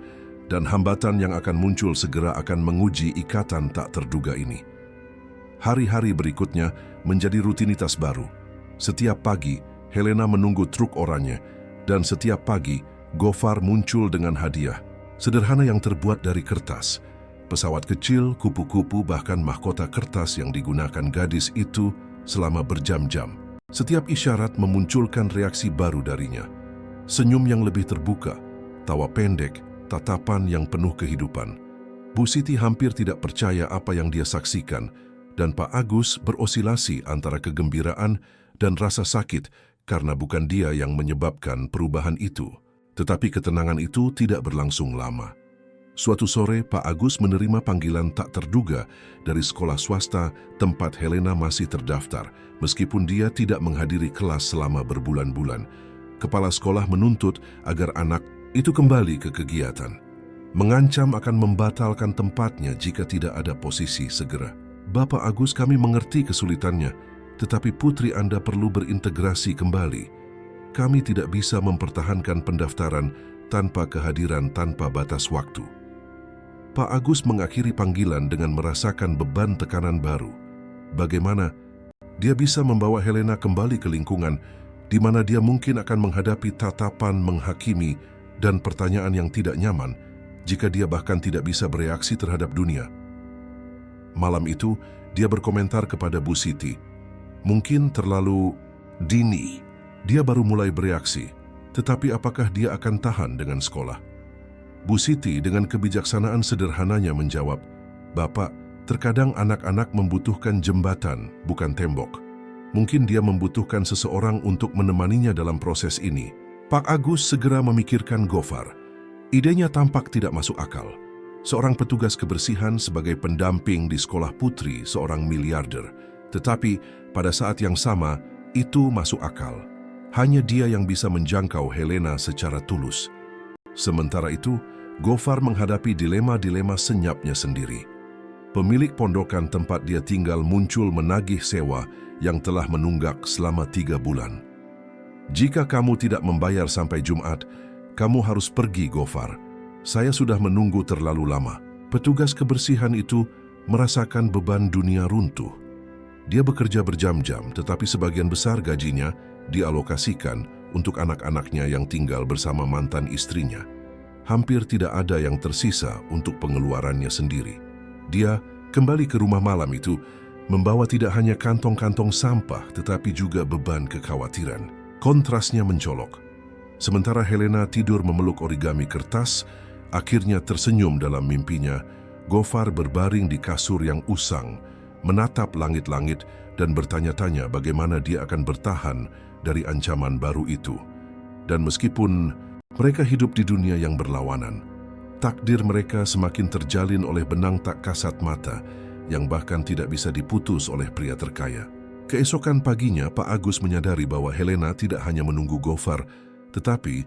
dan hambatan yang akan muncul segera akan menguji ikatan tak terduga ini. Hari-hari berikutnya menjadi rutinitas baru. Setiap pagi, Helena menunggu truk oranye, dan setiap pagi, Gofar muncul dengan hadiah. Sederhana yang terbuat dari kertas. Pesawat kecil, kupu-kupu, bahkan mahkota kertas yang digunakan gadis itu selama berjam-jam. Setiap isyarat memunculkan reaksi baru darinya. Senyum yang lebih terbuka, tawa pendek, tatapan yang penuh kehidupan. Bu Siti hampir tidak percaya apa yang dia saksikan, dan Pak Agus berosilasi antara kegembiraan dan rasa sakit karena bukan dia yang menyebabkan perubahan itu. Tetapi ketenangan itu tidak berlangsung lama. Suatu sore, Pak Agus menerima panggilan tak terduga dari sekolah swasta tempat Helena masih terdaftar, meskipun dia tidak menghadiri kelas selama berbulan-bulan. Kepala sekolah menuntut agar anak itu kembali ke kegiatan. Mengancam akan membatalkan tempatnya jika tidak ada posisi segera. "Bapak Agus, kami mengerti kesulitannya, tetapi putri Anda perlu berintegrasi kembali. kami tidak bisa mempertahankan pendaftaran tanpa kehadiran tanpa batas waktu. Pak Agus mengakhiri panggilan dengan merasakan beban tekanan baru. Bagaimana dia bisa membawa Helena kembali ke lingkungan di mana dia mungkin akan menghadapi tatapan menghakimi dan pertanyaan yang tidak nyaman jika dia bahkan tidak bisa bereaksi terhadap dunia. Malam itu, dia berkomentar kepada Bu Siti, "Mungkin terlalu dini. Dia baru mulai bereaksi, tetapi apakah dia akan tahan dengan sekolah?" Bu Siti dengan kebijaksanaan sederhananya menjawab, "Bapak, terkadang anak-anak membutuhkan jembatan, bukan tembok. Mungkin dia membutuhkan seseorang untuk menemaninya dalam proses ini." Pak Agus segera memikirkan Gofar. Idenya tampak tidak masuk akal. Seorang petugas kebersihan sebagai pendamping di sekolah putri seorang miliarder. Tetapi pada saat yang sama, itu masuk akal. Hanya dia yang bisa menjangkau Helena secara tulus. Sementara itu, Gofar menghadapi dilema-dilema senyapnya sendiri. Pemilik pondokan tempat dia tinggal muncul menagih sewa yang telah menunggak selama 3 bulan. "Jika kamu tidak membayar sampai Jumat, kamu harus pergi, Gofar. Saya sudah menunggu terlalu lama." Petugas kebersihan itu merasakan beban dunia runtuh. Dia bekerja berjam-jam, tetapi sebagian besar gajinya dialokasikan untuk anak-anaknya yang tinggal bersama mantan istrinya. Hampir tidak ada yang tersisa untuk pengeluarannya sendiri. Dia kembali ke rumah malam itu, membawa tidak hanya kantong-kantong sampah, tetapi juga beban kekhawatiran. Kontrasnya mencolok. Sementara Helena tidur memeluk origami kertas, akhirnya tersenyum dalam mimpinya, Gofar berbaring di kasur yang usang, menatap langit-langit dan bertanya-tanya bagaimana dia akan bertahan dari ancaman baru itu. Dan meskipun mereka hidup di dunia yang berlawanan, takdir mereka semakin terjalin oleh benang tak kasat mata yang bahkan tidak bisa diputus oleh pria terkaya. Keesokan paginya, Pak Agus menyadari bahwa Helena tidak hanya menunggu Gofar, tetapi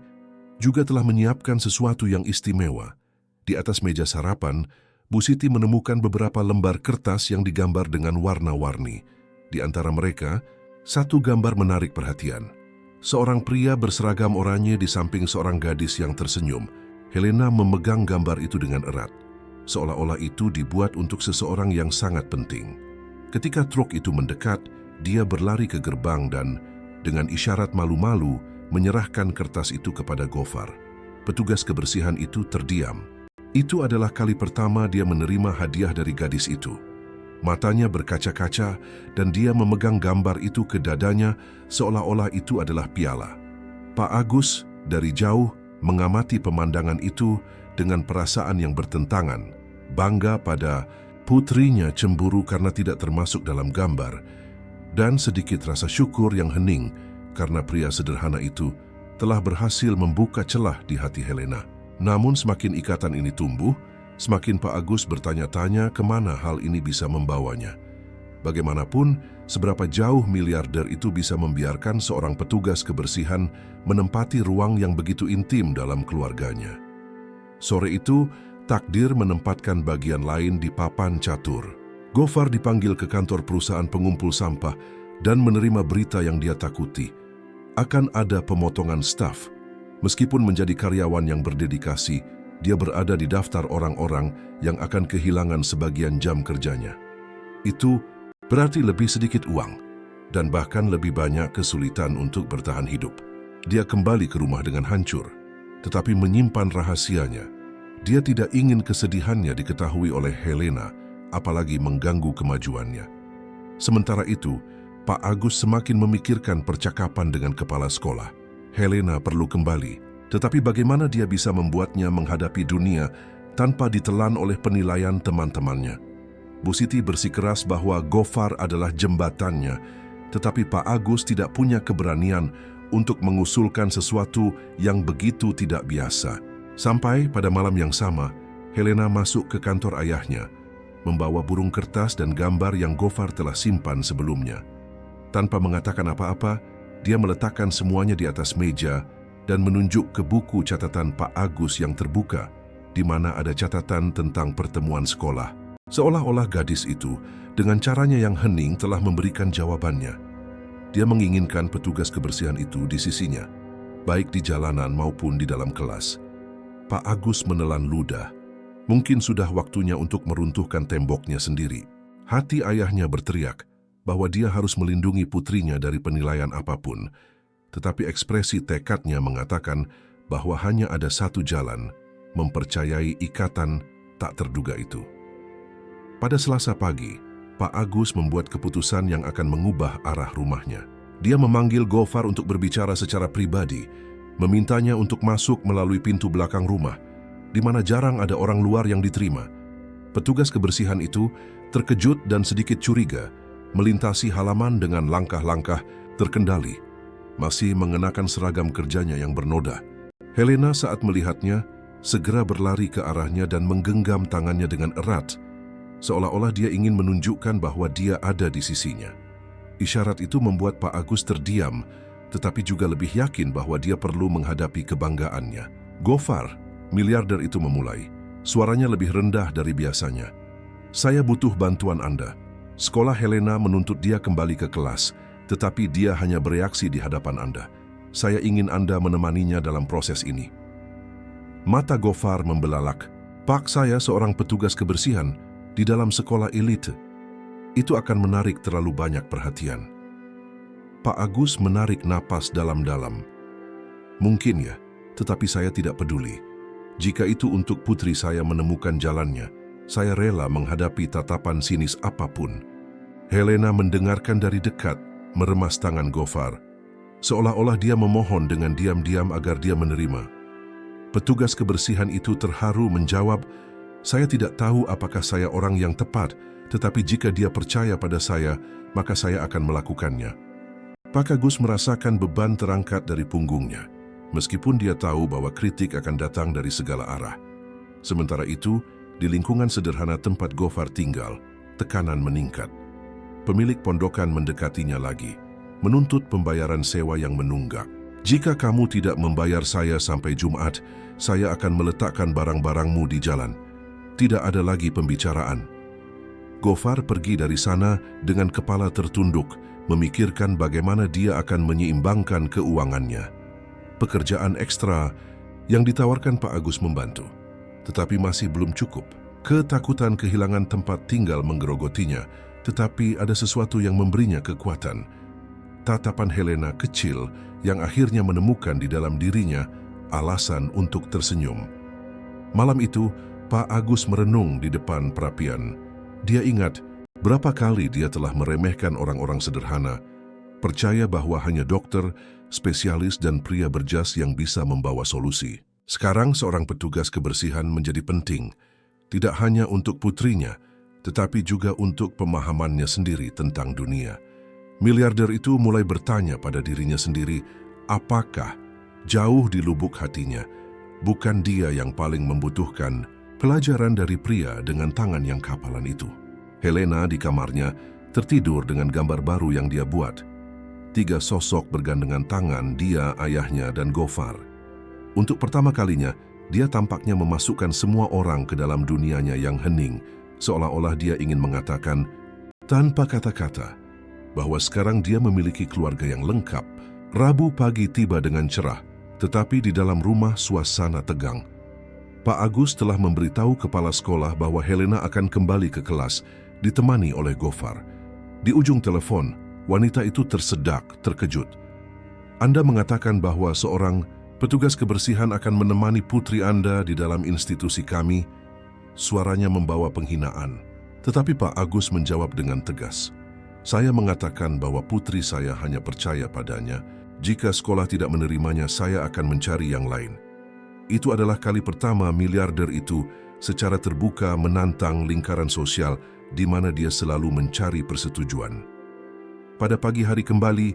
juga telah menyiapkan sesuatu yang istimewa. Di atas meja sarapan, Bu Siti menemukan beberapa lembar kertas yang digambar dengan warna-warni. Di antara mereka, satu gambar menarik perhatian. Seorang pria berseragam oranye di samping seorang gadis yang tersenyum. Helena memegang gambar itu dengan erat, seolah-olah itu dibuat untuk seseorang yang sangat penting. Ketika truk itu mendekat, dia berlari ke gerbang dan, dengan isyarat malu-malu, menyerahkan kertas itu kepada Gofar. Petugas kebersihan itu terdiam. Itu adalah kali pertama dia menerima hadiah dari gadis itu. Matanya berkaca-kaca dan dia memegang gambar itu ke dadanya seolah-olah itu adalah piala. Pak Agus dari jauh mengamati pemandangan itu dengan perasaan yang bertentangan, bangga pada putrinya cemburu karena tidak termasuk dalam gambar, dan sedikit rasa syukur yang hening karena pria sederhana itu telah berhasil membuka celah di hati Helena. Namun semakin ikatan ini tumbuh, semakin Pak Agus bertanya-tanya kemana hal ini bisa membawanya. Bagaimanapun, seberapa jauh miliarder itu bisa membiarkan seorang petugas kebersihan menempati ruang yang begitu intim dalam keluarganya. Sore itu, takdir menempatkan bagian lain di papan catur. Gofar dipanggil ke kantor perusahaan pengumpul sampah dan menerima berita yang dia takuti. Akan ada pemotongan staf. Meskipun menjadi karyawan yang berdedikasi, dia berada di daftar orang-orang yang akan kehilangan sebagian jam kerjanya. Itu berarti lebih sedikit uang dan bahkan lebih banyak kesulitan untuk bertahan hidup. Dia kembali ke rumah dengan hancur, tetapi menyimpan rahasianya. Dia tidak ingin kesedihannya diketahui oleh Helena, apalagi mengganggu kemajuannya. Sementara itu, Pak Agus semakin memikirkan percakapan dengan kepala sekolah. Helena perlu kembali, tetapi bagaimana dia bisa membuatnya menghadapi dunia tanpa ditelan oleh penilaian teman-temannya? Bu Siti bersikeras bahwa Gofar adalah jembatannya, tetapi Pak Agus tidak punya keberanian untuk mengusulkan sesuatu yang begitu tidak biasa. Sampai pada malam yang sama, Helena masuk ke kantor ayahnya, membawa burung kertas dan gambar yang Gofar telah simpan sebelumnya. Tanpa mengatakan apa-apa, dia meletakkan semuanya di atas meja dan menunjuk ke buku catatan Pak Agus yang terbuka, di mana ada catatan tentang pertemuan sekolah. Seolah-olah gadis itu, dengan caranya yang hening telah memberikan jawabannya. Dia menginginkan petugas kebersihan itu di sisinya, baik di jalanan maupun di dalam kelas. Pak Agus menelan ludah. Mungkin sudah waktunya untuk meruntuhkan temboknya sendiri. Hati ayahnya berteriak bahwa dia harus melindungi putrinya dari penilaian apapun. Tetapi ekspresi tekadnya mengatakan bahwa hanya ada satu jalan, mempercayai ikatan tak terduga itu. Pada Selasa pagi, Pak Agus membuat keputusan yang akan mengubah arah rumahnya. Dia memanggil Gofar untuk berbicara secara pribadi, memintanya untuk masuk melalui pintu belakang rumah, di mana jarang ada orang luar yang diterima. Petugas kebersihan itu terkejut dan sedikit curiga, melintasi halaman dengan langkah-langkah terkendali, masih mengenakan seragam kerjanya yang bernoda. Helena saat melihatnya, segera berlari ke arahnya dan menggenggam tangannya dengan erat, seolah-olah dia ingin menunjukkan bahwa dia ada di sisinya. Isyarat itu membuat Pak Agus terdiam, tetapi juga lebih yakin bahwa dia perlu menghadapi kebanggaannya. Gofar, miliarder itu memulai. Suaranya lebih rendah dari biasanya. Saya butuh bantuan Anda. Sekolah Helena menuntut dia kembali ke kelas, tetapi dia hanya bereaksi di hadapan Anda. Saya ingin Anda menemaninya dalam proses ini. Mata Gofar membelalak. Pak, saya seorang petugas kebersihan di dalam sekolah elite. Itu akan menarik terlalu banyak perhatian. Pak Agus menarik napas dalam-dalam. Mungkin ya, tetapi saya tidak peduli. Jika itu untuk putri saya menemukan jalannya, saya rela menghadapi tatapan sinis apapun. Helena mendengarkan dari dekat, meremas tangan Gofar, seolah-olah dia memohon dengan diam-diam agar dia menerima. Petugas kebersihan itu terharu menjawab, "Saya tidak tahu apakah saya orang yang tepat, tetapi jika dia percaya pada saya, maka saya akan melakukannya." Pak Agus merasakan beban terangkat dari punggungnya, meskipun dia tahu bahwa kritik akan datang dari segala arah. Sementara itu, di lingkungan sederhana tempat Gofar tinggal, tekanan meningkat. Pemilik pondokan mendekatinya lagi, menuntut pembayaran sewa yang menunggak. "Jika kamu tidak membayar saya sampai Jumat, saya akan meletakkan barang-barangmu di jalan." Tidak ada lagi pembicaraan. Gofar pergi dari sana dengan kepala tertunduk, memikirkan bagaimana dia akan menyeimbangkan keuangannya. Pekerjaan ekstra yang ditawarkan Pak Agus membantu, tetapi masih belum cukup. Ketakutan kehilangan tempat tinggal menggerogotinya, tetapi ada sesuatu yang memberinya kekuatan. Tatapan Helena kecil yang akhirnya menemukan di dalam dirinya alasan untuk tersenyum. Malam itu, Pak Agus merenung di depan perapian. Dia ingat berapa kali dia telah meremehkan orang-orang sederhana, percaya bahwa hanya dokter, spesialis dan pria berjas yang bisa membawa solusi. Sekarang seorang petugas kebersihan menjadi penting, tidak hanya untuk putrinya, tetapi juga untuk pemahamannya sendiri tentang dunia. Miliarder itu mulai bertanya pada dirinya sendiri, apakah jauh di lubuk hatinya, bukan dia yang paling membutuhkan pelajaran dari pria dengan tangan yang kapalan itu. Helena di kamarnya tertidur dengan gambar baru yang dia buat. 3 sosok bergandengan tangan, dia, ayahnya, dan Gofar. Untuk pertama kalinya, dia tampaknya memasukkan semua orang ke dalam dunianya yang hening, seolah-olah dia ingin mengatakan, tanpa kata-kata, bahwa sekarang dia memiliki keluarga yang lengkap. Rabu pagi tiba dengan cerah, tetapi di dalam rumah suasana tegang. Pak Agus telah memberitahu kepala sekolah bahwa Helena akan kembali ke kelas, ditemani oleh Gofar. Di ujung telepon, wanita itu tersedak, terkejut. "Anda mengatakan bahwa seorang petugas kebersihan akan menemani putri Anda di dalam institusi kami?" Suaranya membawa penghinaan. Tetapi Pak Agus menjawab dengan tegas, "Saya mengatakan bahwa putri saya hanya percaya padanya. Jika sekolah tidak menerimanya, saya akan mencari yang lain." Itu adalah kali pertama miliarder itu secara terbuka menantang lingkaran sosial di mana dia selalu mencari persetujuan. Pada pagi hari kembali,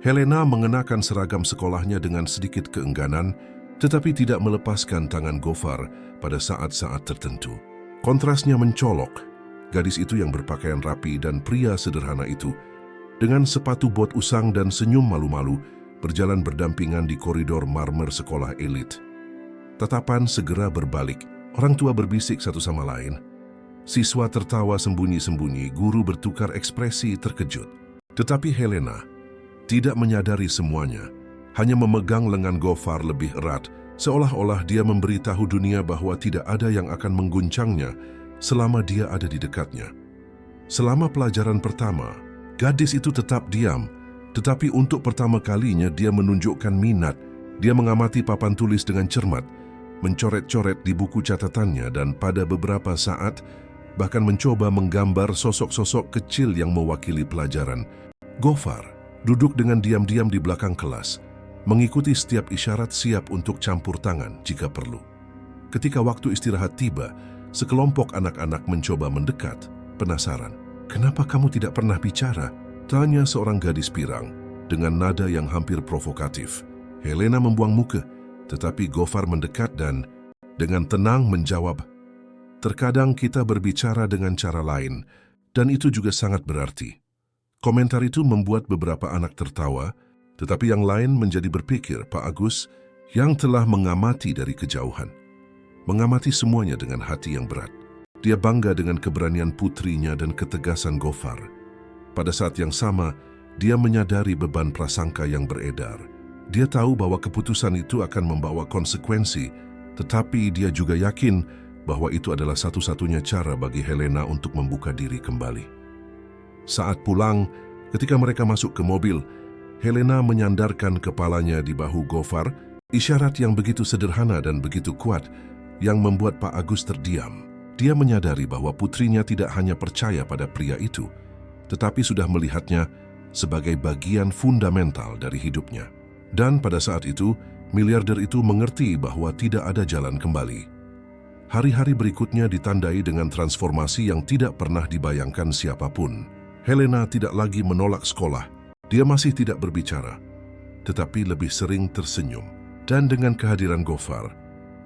Helena mengenakan seragam sekolahnya dengan sedikit keengganan, tetapi tidak melepaskan tangan Gofar pada saat-saat tertentu. Kontrasnya mencolok. Gadis itu yang berpakaian rapi dan pria sederhana itu, dengan sepatu bot usang dan senyum malu-malu, berjalan berdampingan di koridor marmer sekolah elit. Tatapan segera berbalik. Orang tua berbisik satu sama lain. Siswa tertawa sembunyi-sembunyi, guru bertukar ekspresi terkejut. Tetapi Helena, tidak menyadari semuanya, hanya memegang lengan Gofar lebih erat, seolah-olah dia memberitahu dunia bahwa tidak ada yang akan mengguncangnya selama dia ada di dekatnya. Selama pelajaran pertama, gadis itu tetap diam, tetapi untuk pertama kalinya dia menunjukkan minat. Dia mengamati papan tulis dengan cermat, mencoret-coret di buku catatannya, dan pada beberapa saat bahkan mencoba menggambar sosok-sosok kecil yang mewakili pelajaran. Gofar duduk dengan diam-diam di belakang kelas, mengikuti setiap isyarat, siap untuk campur tangan jika perlu. Ketika waktu istirahat tiba, sekelompok anak-anak mencoba mendekat. Penasaran, "Kenapa kamu tidak pernah bicara?" tanya seorang gadis pirang dengan nada yang hampir provokatif. Helena membuang muka, tetapi Gofar mendekat dan dengan tenang menjawab, "Terkadang kita berbicara dengan cara lain, dan itu juga sangat berarti." Komentar itu membuat beberapa anak tertawa, tetapi yang lain menjadi berpikir Pak Agus yang telah mengamati dari kejauhan. Mengamati semuanya dengan hati yang berat. Dia bangga dengan keberanian putrinya dan ketegasan Gofar. Pada saat yang sama, dia menyadari beban prasangka yang beredar. Dia tahu bahwa keputusan itu akan membawa konsekuensi, tetapi dia juga yakin bahwa itu adalah satu-satunya cara bagi Helena untuk membuka diri kembali. Saat pulang, ketika mereka masuk ke mobil, Helena menyandarkan kepalanya di bahu Gofar, isyarat yang begitu sederhana dan begitu kuat yang membuat Pak Agus terdiam. Dia menyadari bahwa putrinya tidak hanya percaya pada pria itu, tetapi sudah melihatnya sebagai bagian fundamental dari hidupnya. Dan pada saat itu, miliarder itu mengerti bahwa tidak ada jalan kembali. Hari-hari berikutnya ditandai dengan transformasi yang tidak pernah dibayangkan siapapun. Helena tidak lagi menolak sekolah. Dia masih tidak berbicara, tetapi lebih sering tersenyum. Dan dengan kehadiran Gofar,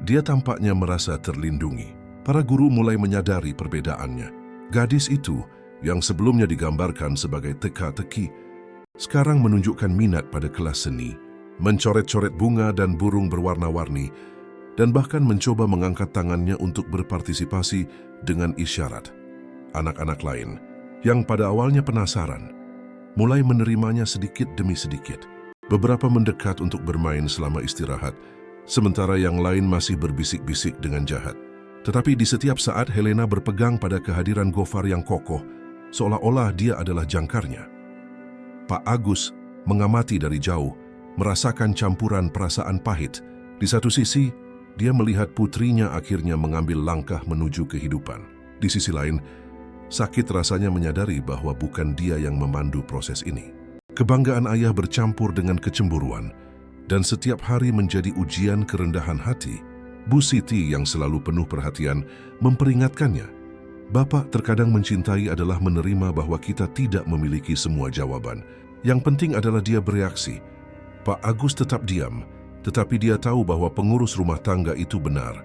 dia tampaknya merasa terlindungi. Para guru mulai menyadari perbedaannya. Gadis itu, yang sebelumnya digambarkan sebagai teka-teki, sekarang menunjukkan minat pada kelas seni, mencoret-coret bunga dan burung berwarna-warni, dan bahkan mencoba mengangkat tangannya untuk berpartisipasi dengan isyarat. Anak-anak lain, yang pada awalnya penasaran, mulai menerimanya sedikit demi sedikit. Beberapa mendekat untuk bermain selama istirahat, sementara yang lain masih berbisik-bisik dengan jahat. Tetapi di setiap saat Helena berpegang pada kehadiran Gofar yang kokoh, seolah-olah dia adalah jangkarnya. Pak Agus mengamati dari jauh, merasakan campuran perasaan pahit. Di satu sisi, dia melihat putrinya akhirnya mengambil langkah menuju kehidupan. Di sisi lain, sakit rasanya menyadari bahwa bukan dia yang memandu proses ini. Kebanggaan ayah bercampur dengan kecemburuan, dan setiap hari menjadi ujian kerendahan hati. Bu Siti yang selalu penuh perhatian memperingatkannya, "Bapak terkadang mencintai adalah menerima bahwa kita tidak memiliki semua jawaban. Yang penting adalah dia bereaksi." Pak Agus tetap diam, tetapi dia tahu bahwa pengurus rumah tangga itu benar.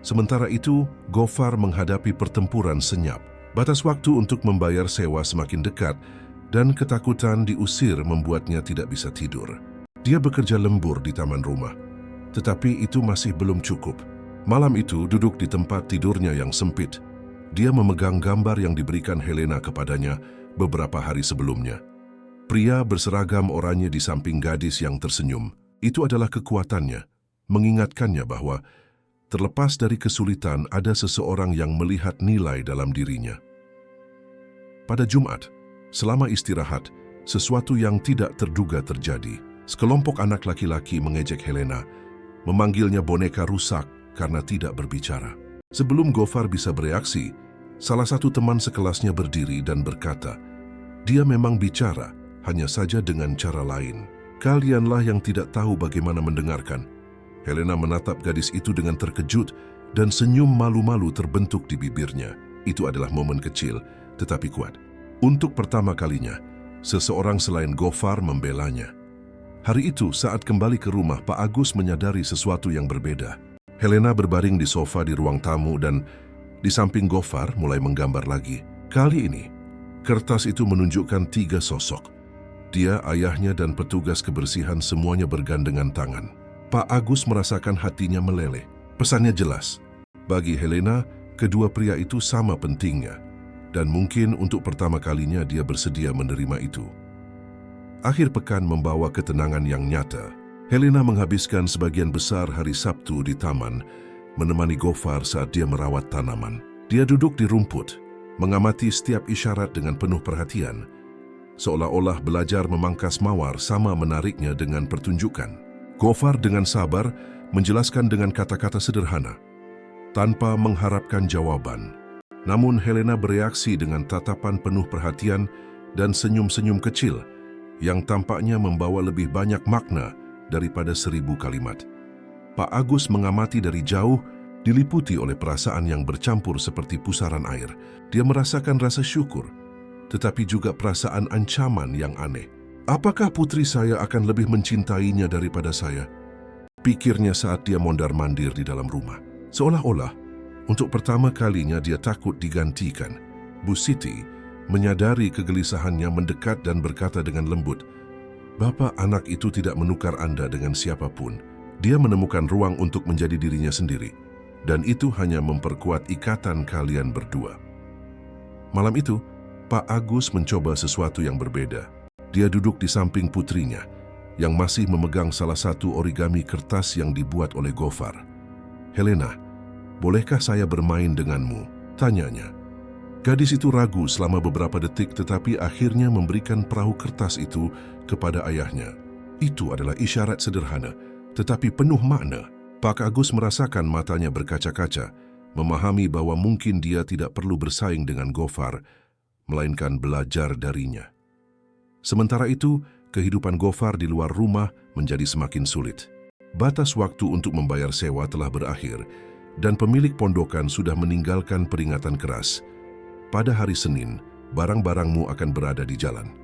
Sementara itu, Gofar menghadapi pertempuran senyap. Batas waktu untuk membayar sewa semakin dekat, dan ketakutan diusir membuatnya tidak bisa tidur. Dia bekerja lembur di taman rumah, tetapi itu masih belum cukup. Malam itu, duduk di tempat tidurnya yang sempit, dia memegang gambar yang diberikan Helena kepadanya beberapa hari sebelumnya. Pria berseragam oranye di samping gadis yang tersenyum. Itu adalah kekuatannya, mengingatkannya bahwa terlepas dari kesulitan, ada seseorang yang melihat nilai dalam dirinya. Pada Jumat, selama istirahat, sesuatu yang tidak terduga terjadi. Sekelompok anak laki-laki mengejek Helena, memanggilnya boneka rusak karena tidak berbicara. Sebelum Gofar bisa bereaksi, salah satu teman sekelasnya berdiri dan berkata, "Dia memang bicara, hanya saja dengan cara lain. Kalianlah yang tidak tahu bagaimana mendengarkan." Helena menatap gadis itu dengan terkejut dan senyum malu-malu terbentuk di bibirnya. Itu adalah momen kecil, tetapi kuat. Untuk pertama kalinya, seseorang selain Gofar membelanya. Hari itu, saat kembali ke rumah, Pak Agus menyadari sesuatu yang berbeda. Helena berbaring di sofa di ruang tamu dan di samping Gofar mulai menggambar lagi. Kali ini, kertas itu menunjukkan 3 sosok. Dia, ayahnya, dan petugas kebersihan semuanya bergandengan tangan. Pak Agus merasakan hatinya meleleh. Pesannya jelas. Bagi Helena, kedua pria itu sama pentingnya. Dan mungkin untuk pertama kalinya dia bersedia menerima itu. Akhir pekan membawa ketenangan yang nyata. Helena menghabiskan sebagian besar hari Sabtu di taman, menemani Gofar saat dia merawat tanaman. Dia duduk di rumput, mengamati setiap isyarat dengan penuh perhatian, seolah-olah belajar memangkas mawar sama menariknya dengan pertunjukan. Gofar dengan sabar menjelaskan dengan kata-kata sederhana, tanpa mengharapkan jawaban. Namun Helena bereaksi dengan tatapan penuh perhatian dan senyum-senyum kecil yang tampaknya membawa lebih banyak makna daripada 1000 kalimat. Pak Agus mengamati dari jauh, diliputi oleh perasaan yang bercampur seperti pusaran air. Dia merasakan rasa syukur, tetapi juga perasaan ancaman yang aneh. Apakah putri saya akan lebih mencintainya daripada saya? Pikirnya saat dia mondar-mandir di dalam rumah. Seolah-olah, untuk pertama kalinya dia takut digantikan. Bu Siti menyadari kegelisahannya, mendekat dan berkata dengan lembut, "Bapak, anak itu tidak menukar Anda dengan siapapun. Dia menemukan ruang untuk menjadi dirinya sendiri, dan itu hanya memperkuat ikatan kalian berdua." Malam itu, Pak Agus mencoba sesuatu yang berbeda. Dia duduk di samping putrinya, yang masih memegang salah satu origami kertas yang dibuat oleh Gofar. "Helena, bolehkah saya bermain denganmu?" tanyanya. Gadis itu ragu selama beberapa detik, tetapi akhirnya memberikan perahu kertas itu kepada ayahnya. Itu adalah isyarat sederhana, tetapi penuh makna. Pak Agus merasakan matanya berkaca-kaca, memahami bahwa mungkin dia tidak perlu bersaing dengan Gofar, melainkan belajar darinya. Sementara itu, kehidupan Gofar di luar rumah menjadi semakin sulit. Batas waktu untuk membayar sewa telah berakhir, dan pemilik pondokan sudah meninggalkan peringatan keras. Pada hari Senin, barang-barangmu akan berada di jalan.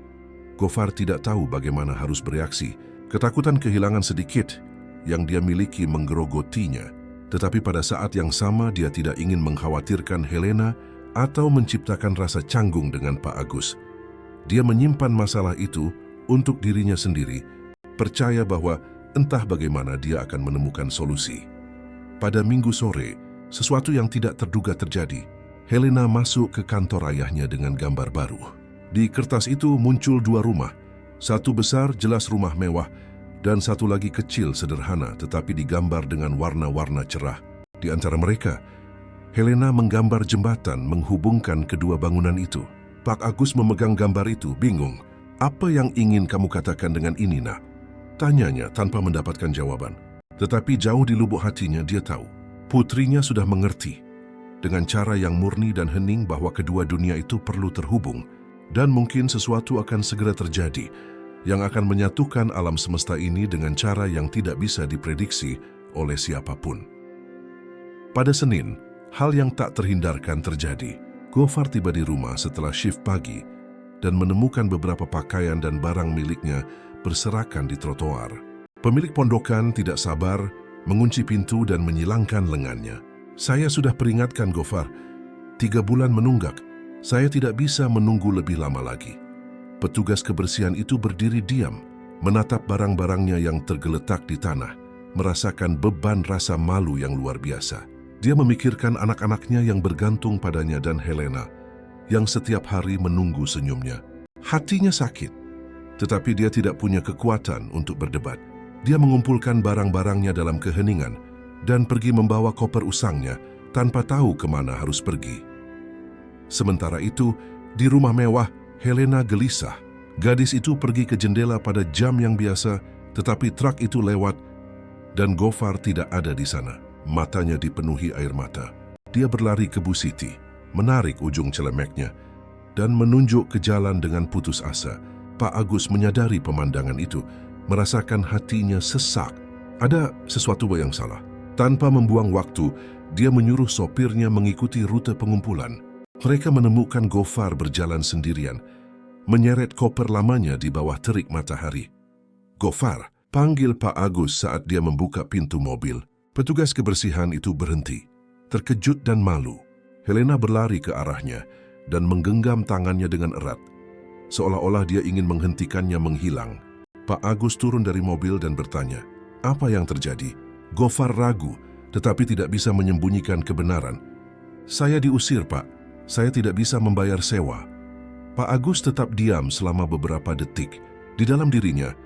Gofar tidak tahu bagaimana harus bereaksi. Ketakutan kehilangan sedikit yang dia miliki menggerogotinya. Tetapi pada saat yang sama dia tidak ingin mengkhawatirkan Helena atau menciptakan rasa canggung dengan Pak Agus. Dia menyimpan masalah itu untuk dirinya sendiri, percaya bahwa entah bagaimana dia akan menemukan solusi. Pada Minggu sore, sesuatu yang tidak terduga terjadi. Helena masuk ke kantor ayahnya dengan gambar baru. Di kertas itu muncul 2 rumah. Satu besar, jelas rumah mewah, dan satu lagi kecil, sederhana, tetapi digambar dengan warna-warna cerah. Di antara mereka, Helena menggambar jembatan menghubungkan kedua bangunan itu. Pak Agus memegang gambar itu, bingung. "Apa yang ingin kamu katakan dengan ini, Nak?" tanyanya tanpa mendapatkan jawaban. Tetapi jauh di lubuk hatinya dia tahu, putrinya sudah mengerti dengan cara yang murni dan hening bahwa kedua dunia itu perlu terhubung, dan mungkin sesuatu akan segera terjadi yang akan menyatukan alam semesta ini dengan cara yang tidak bisa diprediksi oleh siapapun. Pada Senin, hal yang tak terhindarkan terjadi. Gofar tiba di rumah setelah shift pagi dan menemukan beberapa pakaian dan barang miliknya berserakan di trotoar. Pemilik pondokan tidak sabar, mengunci pintu dan menyilangkan lengannya. "Saya sudah peringatkan Gofar, 3 bulan menunggak. Saya tidak bisa menunggu lebih lama lagi." Petugas kebersihan itu berdiri diam, menatap barang-barangnya yang tergeletak di tanah, merasakan beban rasa malu yang luar biasa. Dia memikirkan anak-anaknya yang bergantung padanya dan Helena, yang setiap hari menunggu senyumnya. Hatinya sakit, tetapi dia tidak punya kekuatan untuk berdebat. Dia mengumpulkan barang-barangnya dalam keheningan dan pergi membawa koper usangnya tanpa tahu kemana harus pergi. Sementara itu, di rumah mewah, Helena gelisah. Gadis itu pergi ke jendela pada jam yang biasa, tetapi truk itu lewat dan Gofar tidak ada di sana. Matanya dipenuhi air mata. Dia berlari ke Bu Siti, menarik ujung celemeknya, dan menunjuk ke jalan dengan putus asa. Pak Agus menyadari pemandangan itu, merasakan hatinya sesak. Ada sesuatu yang salah. Tanpa membuang waktu, dia menyuruh sopirnya mengikuti rute pengumpulan. Mereka menemukan Gofar berjalan sendirian, menyeret koper lamanya di bawah terik matahari. "Gofar," panggil Pak Agus saat dia membuka pintu mobil. Petugas kebersihan itu berhenti, terkejut dan malu. Helena berlari ke arahnya dan menggenggam tangannya dengan erat, seolah-olah dia ingin menghentikannya menghilang. Pak Agus turun dari mobil dan bertanya, "Apa yang terjadi?" Gofar ragu, tetapi tidak bisa menyembunyikan kebenaran. "Saya diusir, Pak. Saya tidak bisa membayar sewa." Pak Agus tetap diam selama beberapa detik. Di dalam dirinya,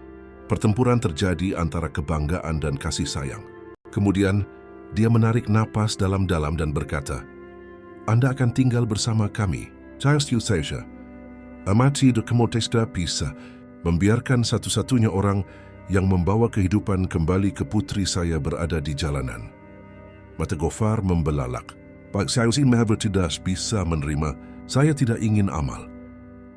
pertempuran terjadi antara kebanggaan dan kasih sayang. Kemudian, dia menarik napas dalam-dalam dan berkata, "Anda akan tinggal bersama kami, Charles Yusesha. Amati de Kemotesta Pisa, membiarkan satu-satunya orang yang membawa kehidupan kembali ke putri saya berada di jalanan." Mata Gofar membelalak. "Pak Syausin Mahathir tidak bisa menerima, saya tidak ingin amal."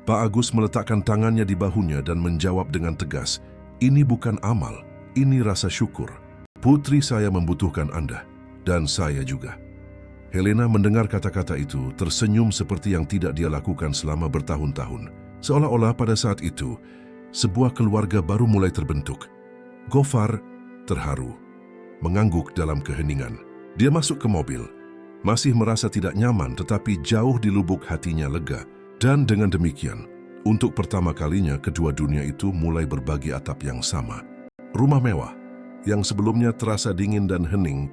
Pak Agus meletakkan tangannya di bahunya dan menjawab dengan tegas, "Ini bukan amal, ini rasa syukur. Putri saya membutuhkan Anda, dan saya juga." Helena mendengar kata-kata itu, tersenyum seperti yang tidak dia lakukan selama bertahun-tahun. Seolah-olah pada saat itu, sebuah keluarga baru mulai terbentuk. Gofar terharu, mengangguk dalam keheningan. Dia masuk ke mobil, masih merasa tidak nyaman tetapi jauh di lubuk hatinya lega. Dan dengan demikian, untuk pertama kalinya kedua dunia itu mulai berbagi atap yang sama. Rumah mewah, yang sebelumnya terasa dingin dan hening,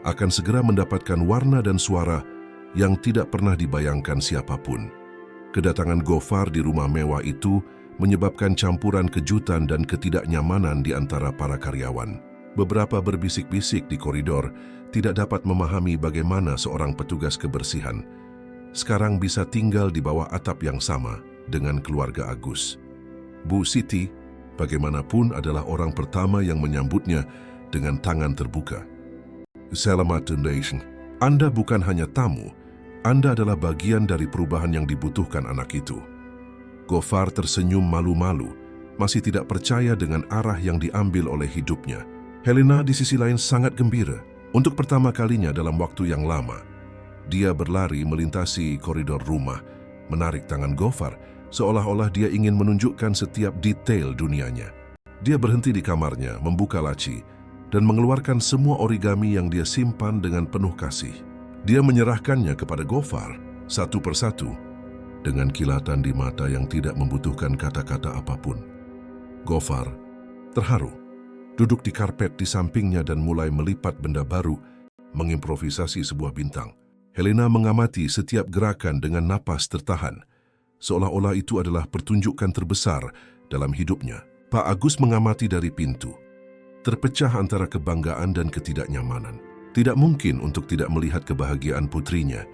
akan segera mendapatkan warna dan suara yang tidak pernah dibayangkan siapapun. Kedatangan Gofar di rumah mewah itu menyebabkan campuran kejutan dan ketidaknyamanan di antara para karyawan. Beberapa berbisik-bisik di koridor tidak dapat memahami bagaimana seorang petugas kebersihan sekarang bisa tinggal di bawah atap yang sama dengan keluarga Agus. Bu Siti, bagaimanapun adalah orang pertama yang menyambutnya dengan tangan terbuka. "Selamat Nation. Anda bukan hanya tamu, Anda adalah bagian dari perubahan yang dibutuhkan anak itu." Gofar tersenyum malu-malu, masih tidak percaya dengan arah yang diambil oleh hidupnya. Helena di sisi lain sangat gembira. Untuk pertama kalinya dalam waktu yang lama, dia berlari melintasi koridor rumah, menarik tangan Gofar, seolah-olah dia ingin menunjukkan setiap detail dunianya. Dia berhenti di kamarnya, membuka laci, dan mengeluarkan semua origami yang dia simpan dengan penuh kasih. Dia menyerahkannya kepada Gofar, satu persatu, dengan kilatan di mata yang tidak membutuhkan kata-kata apapun. Gofar terharu, duduk di karpet di sampingnya dan mulai melipat benda baru, mengimprovisasi sebuah bintang. Helena mengamati setiap gerakan dengan napas tertahan, seolah-olah itu adalah pertunjukan terbesar dalam hidupnya. Pak Agus mengamati dari pintu, terpecah antara kebanggaan dan ketidaknyamanan. Tidak mungkin untuk tidak melihat kebahagiaan putrinya,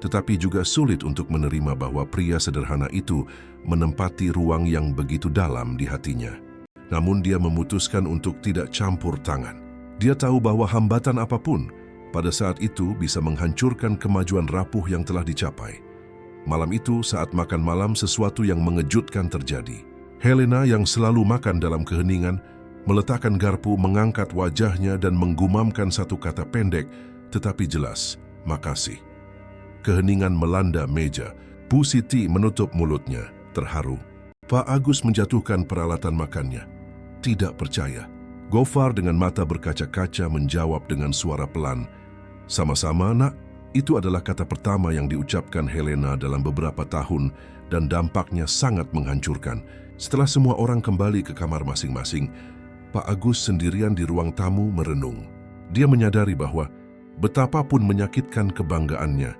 tetapi juga sulit untuk menerima bahwa pria sederhana itu menempati ruang yang begitu dalam di hatinya. Namun dia memutuskan untuk tidak campur tangan. Dia tahu bahwa hambatan apapun pada saat itu bisa menghancurkan kemajuan rapuh yang telah dicapai. Malam itu, saat makan malam, sesuatu yang mengejutkan terjadi. Helena yang selalu makan dalam keheningan, meletakkan garpu, mengangkat wajahnya dan menggumamkan satu kata pendek tetapi jelas, "Makasih." Keheningan melanda meja. Bu Siti menutup mulutnya, terharu. Pak Agus menjatuhkan peralatan makannya. Tidak percaya. Gofar dengan mata berkaca-kaca menjawab dengan suara pelan, "Sama-sama, Nak." Itu adalah kata pertama yang diucapkan Helena dalam beberapa tahun dan dampaknya sangat menghancurkan. Setelah semua orang kembali ke kamar masing-masing, Pak Agus sendirian di ruang tamu merenung. Dia menyadari bahwa betapapun menyakitkan kebanggaannya,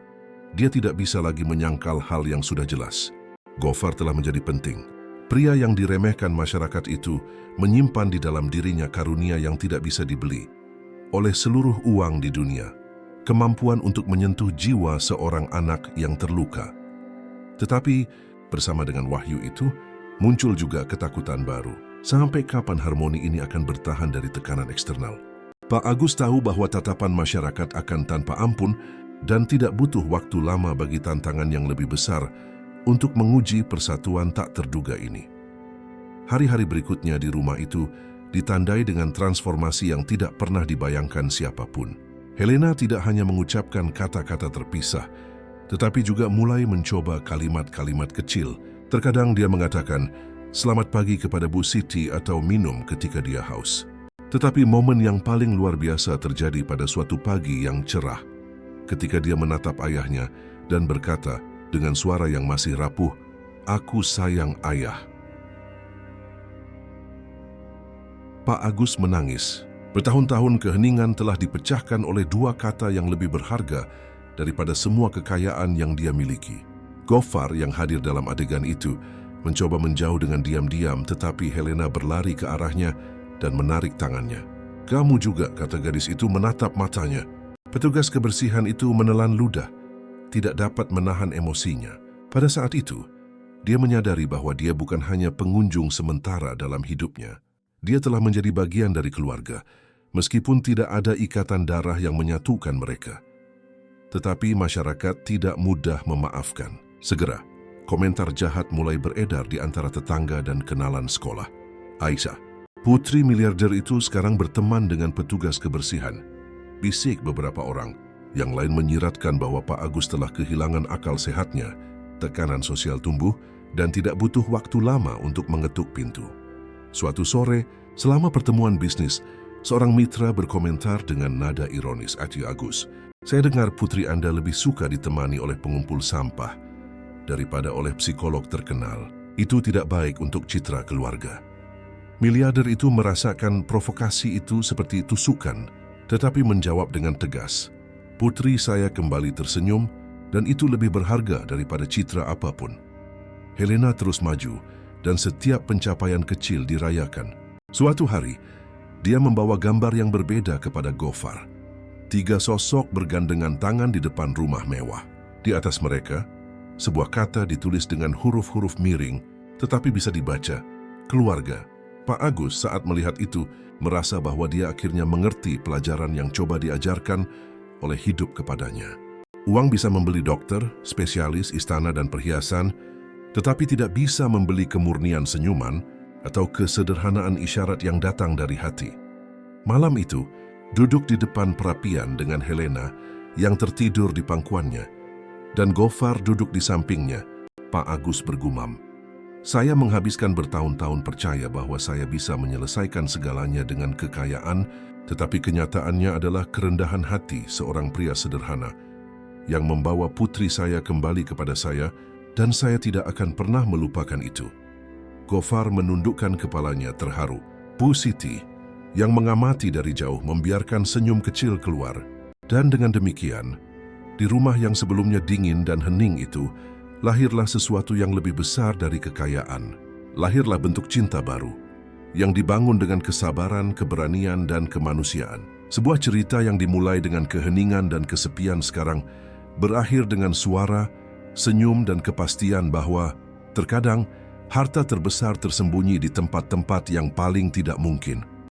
dia tidak bisa lagi menyangkal hal yang sudah jelas. Gofar telah menjadi penting. Pria yang diremehkan masyarakat itu menyimpan di dalam dirinya karunia yang tidak bisa dibeli oleh seluruh uang di dunia. Kemampuan untuk menyentuh jiwa seorang anak yang terluka. Tetapi bersama dengan wahyu itu, muncul juga ketakutan baru. Sampai kapan harmoni ini akan bertahan dari tekanan eksternal? Pak Agus tahu bahwa tatapan masyarakat akan tanpa ampun dan tidak butuh waktu lama bagi tantangan yang lebih besar untuk menguji persatuan tak terduga ini. Hari-hari berikutnya di rumah itu ditandai dengan transformasi yang tidak pernah dibayangkan siapapun. Helena tidak hanya mengucapkan kata-kata terpisah, tetapi juga mulai mencoba kalimat-kalimat kecil. Terkadang dia mengatakan, "Selamat pagi" kepada Bu Siti atau minum ketika dia haus. Tetapi momen yang paling luar biasa terjadi pada suatu pagi yang cerah, ketika dia menatap ayahnya dan berkata dengan suara yang masih rapuh, "Aku sayang Ayah." Pak Agus menangis. Bertahun-tahun keheningan telah dipecahkan oleh dua kata yang lebih berharga daripada semua kekayaan yang dia miliki. Gofar yang hadir dalam adegan itu mencoba menjauh dengan diam-diam, tetapi Helena berlari ke arahnya dan menarik tangannya. "Kamu juga," kata gadis itu menatap matanya. Petugas kebersihan itu menelan ludah, tidak dapat menahan emosinya. Pada saat itu, dia menyadari bahwa dia bukan hanya pengunjung sementara dalam hidupnya. Dia telah menjadi bagian dari keluarga, meskipun tidak ada ikatan darah yang menyatukan mereka. Tetapi masyarakat tidak mudah memaafkan. Segera, komentar jahat mulai beredar di antara tetangga dan kenalan sekolah. "Aisyah, putri miliarder itu sekarang berteman dengan petugas kebersihan," bisik beberapa orang. Yang lain menyiratkan bahwa Pak Agus telah kehilangan akal sehatnya, tekanan sosial tumbuh, dan tidak butuh waktu lama untuk mengetuk pintu. Suatu sore, selama pertemuan bisnis, seorang mitra berkomentar dengan nada ironis, "Ati Agus, saya dengar putri Anda lebih suka ditemani oleh pengumpul sampah daripada oleh psikolog terkenal. Itu tidak baik untuk citra keluarga." Miliarder itu merasakan provokasi itu seperti tusukan, tetapi menjawab dengan tegas, "Putri saya kembali tersenyum, dan itu lebih berharga daripada citra apapun." Helena terus maju, dan setiap pencapaian kecil dirayakan. Suatu hari, dia membawa gambar yang berbeda kepada Gofar. 3 sosok bergandengan tangan di depan rumah mewah. Di atas mereka, sebuah kata ditulis dengan huruf-huruf miring, tetapi bisa dibaca, "Keluarga." Pak Agus saat melihat itu, merasa bahwa dia akhirnya mengerti pelajaran yang coba diajarkan oleh hidup kepadanya. Uang bisa membeli dokter, spesialis, istana, dan perhiasan, tetapi tidak bisa membeli kemurnian senyuman atau kesederhanaan isyarat yang datang dari hati. Malam itu, duduk di depan perapian dengan Helena yang tertidur di pangkuannya, dan Gofar duduk di sampingnya, Pak Agus bergumam, "Saya menghabiskan bertahun-tahun percaya bahwa saya bisa menyelesaikan segalanya dengan kekayaan, tetapi kenyataannya adalah kerendahan hati seorang pria sederhana yang membawa putri saya kembali kepada saya, dan saya tidak akan pernah melupakan itu." Gofar menundukkan kepalanya terharu. Bu Siti, yang mengamati dari jauh, membiarkan senyum kecil keluar. Dan dengan demikian, di rumah yang sebelumnya dingin dan hening itu, lahirlah sesuatu yang lebih besar dari kekayaan. Lahirlah bentuk cinta baru, yang dibangun dengan kesabaran, keberanian, dan kemanusiaan. Sebuah cerita yang dimulai dengan keheningan dan kesepian sekarang, berakhir dengan suara, senyum, dan kepastian bahwa terkadang harta terbesar tersembunyi di tempat-tempat yang paling tidak mungkin.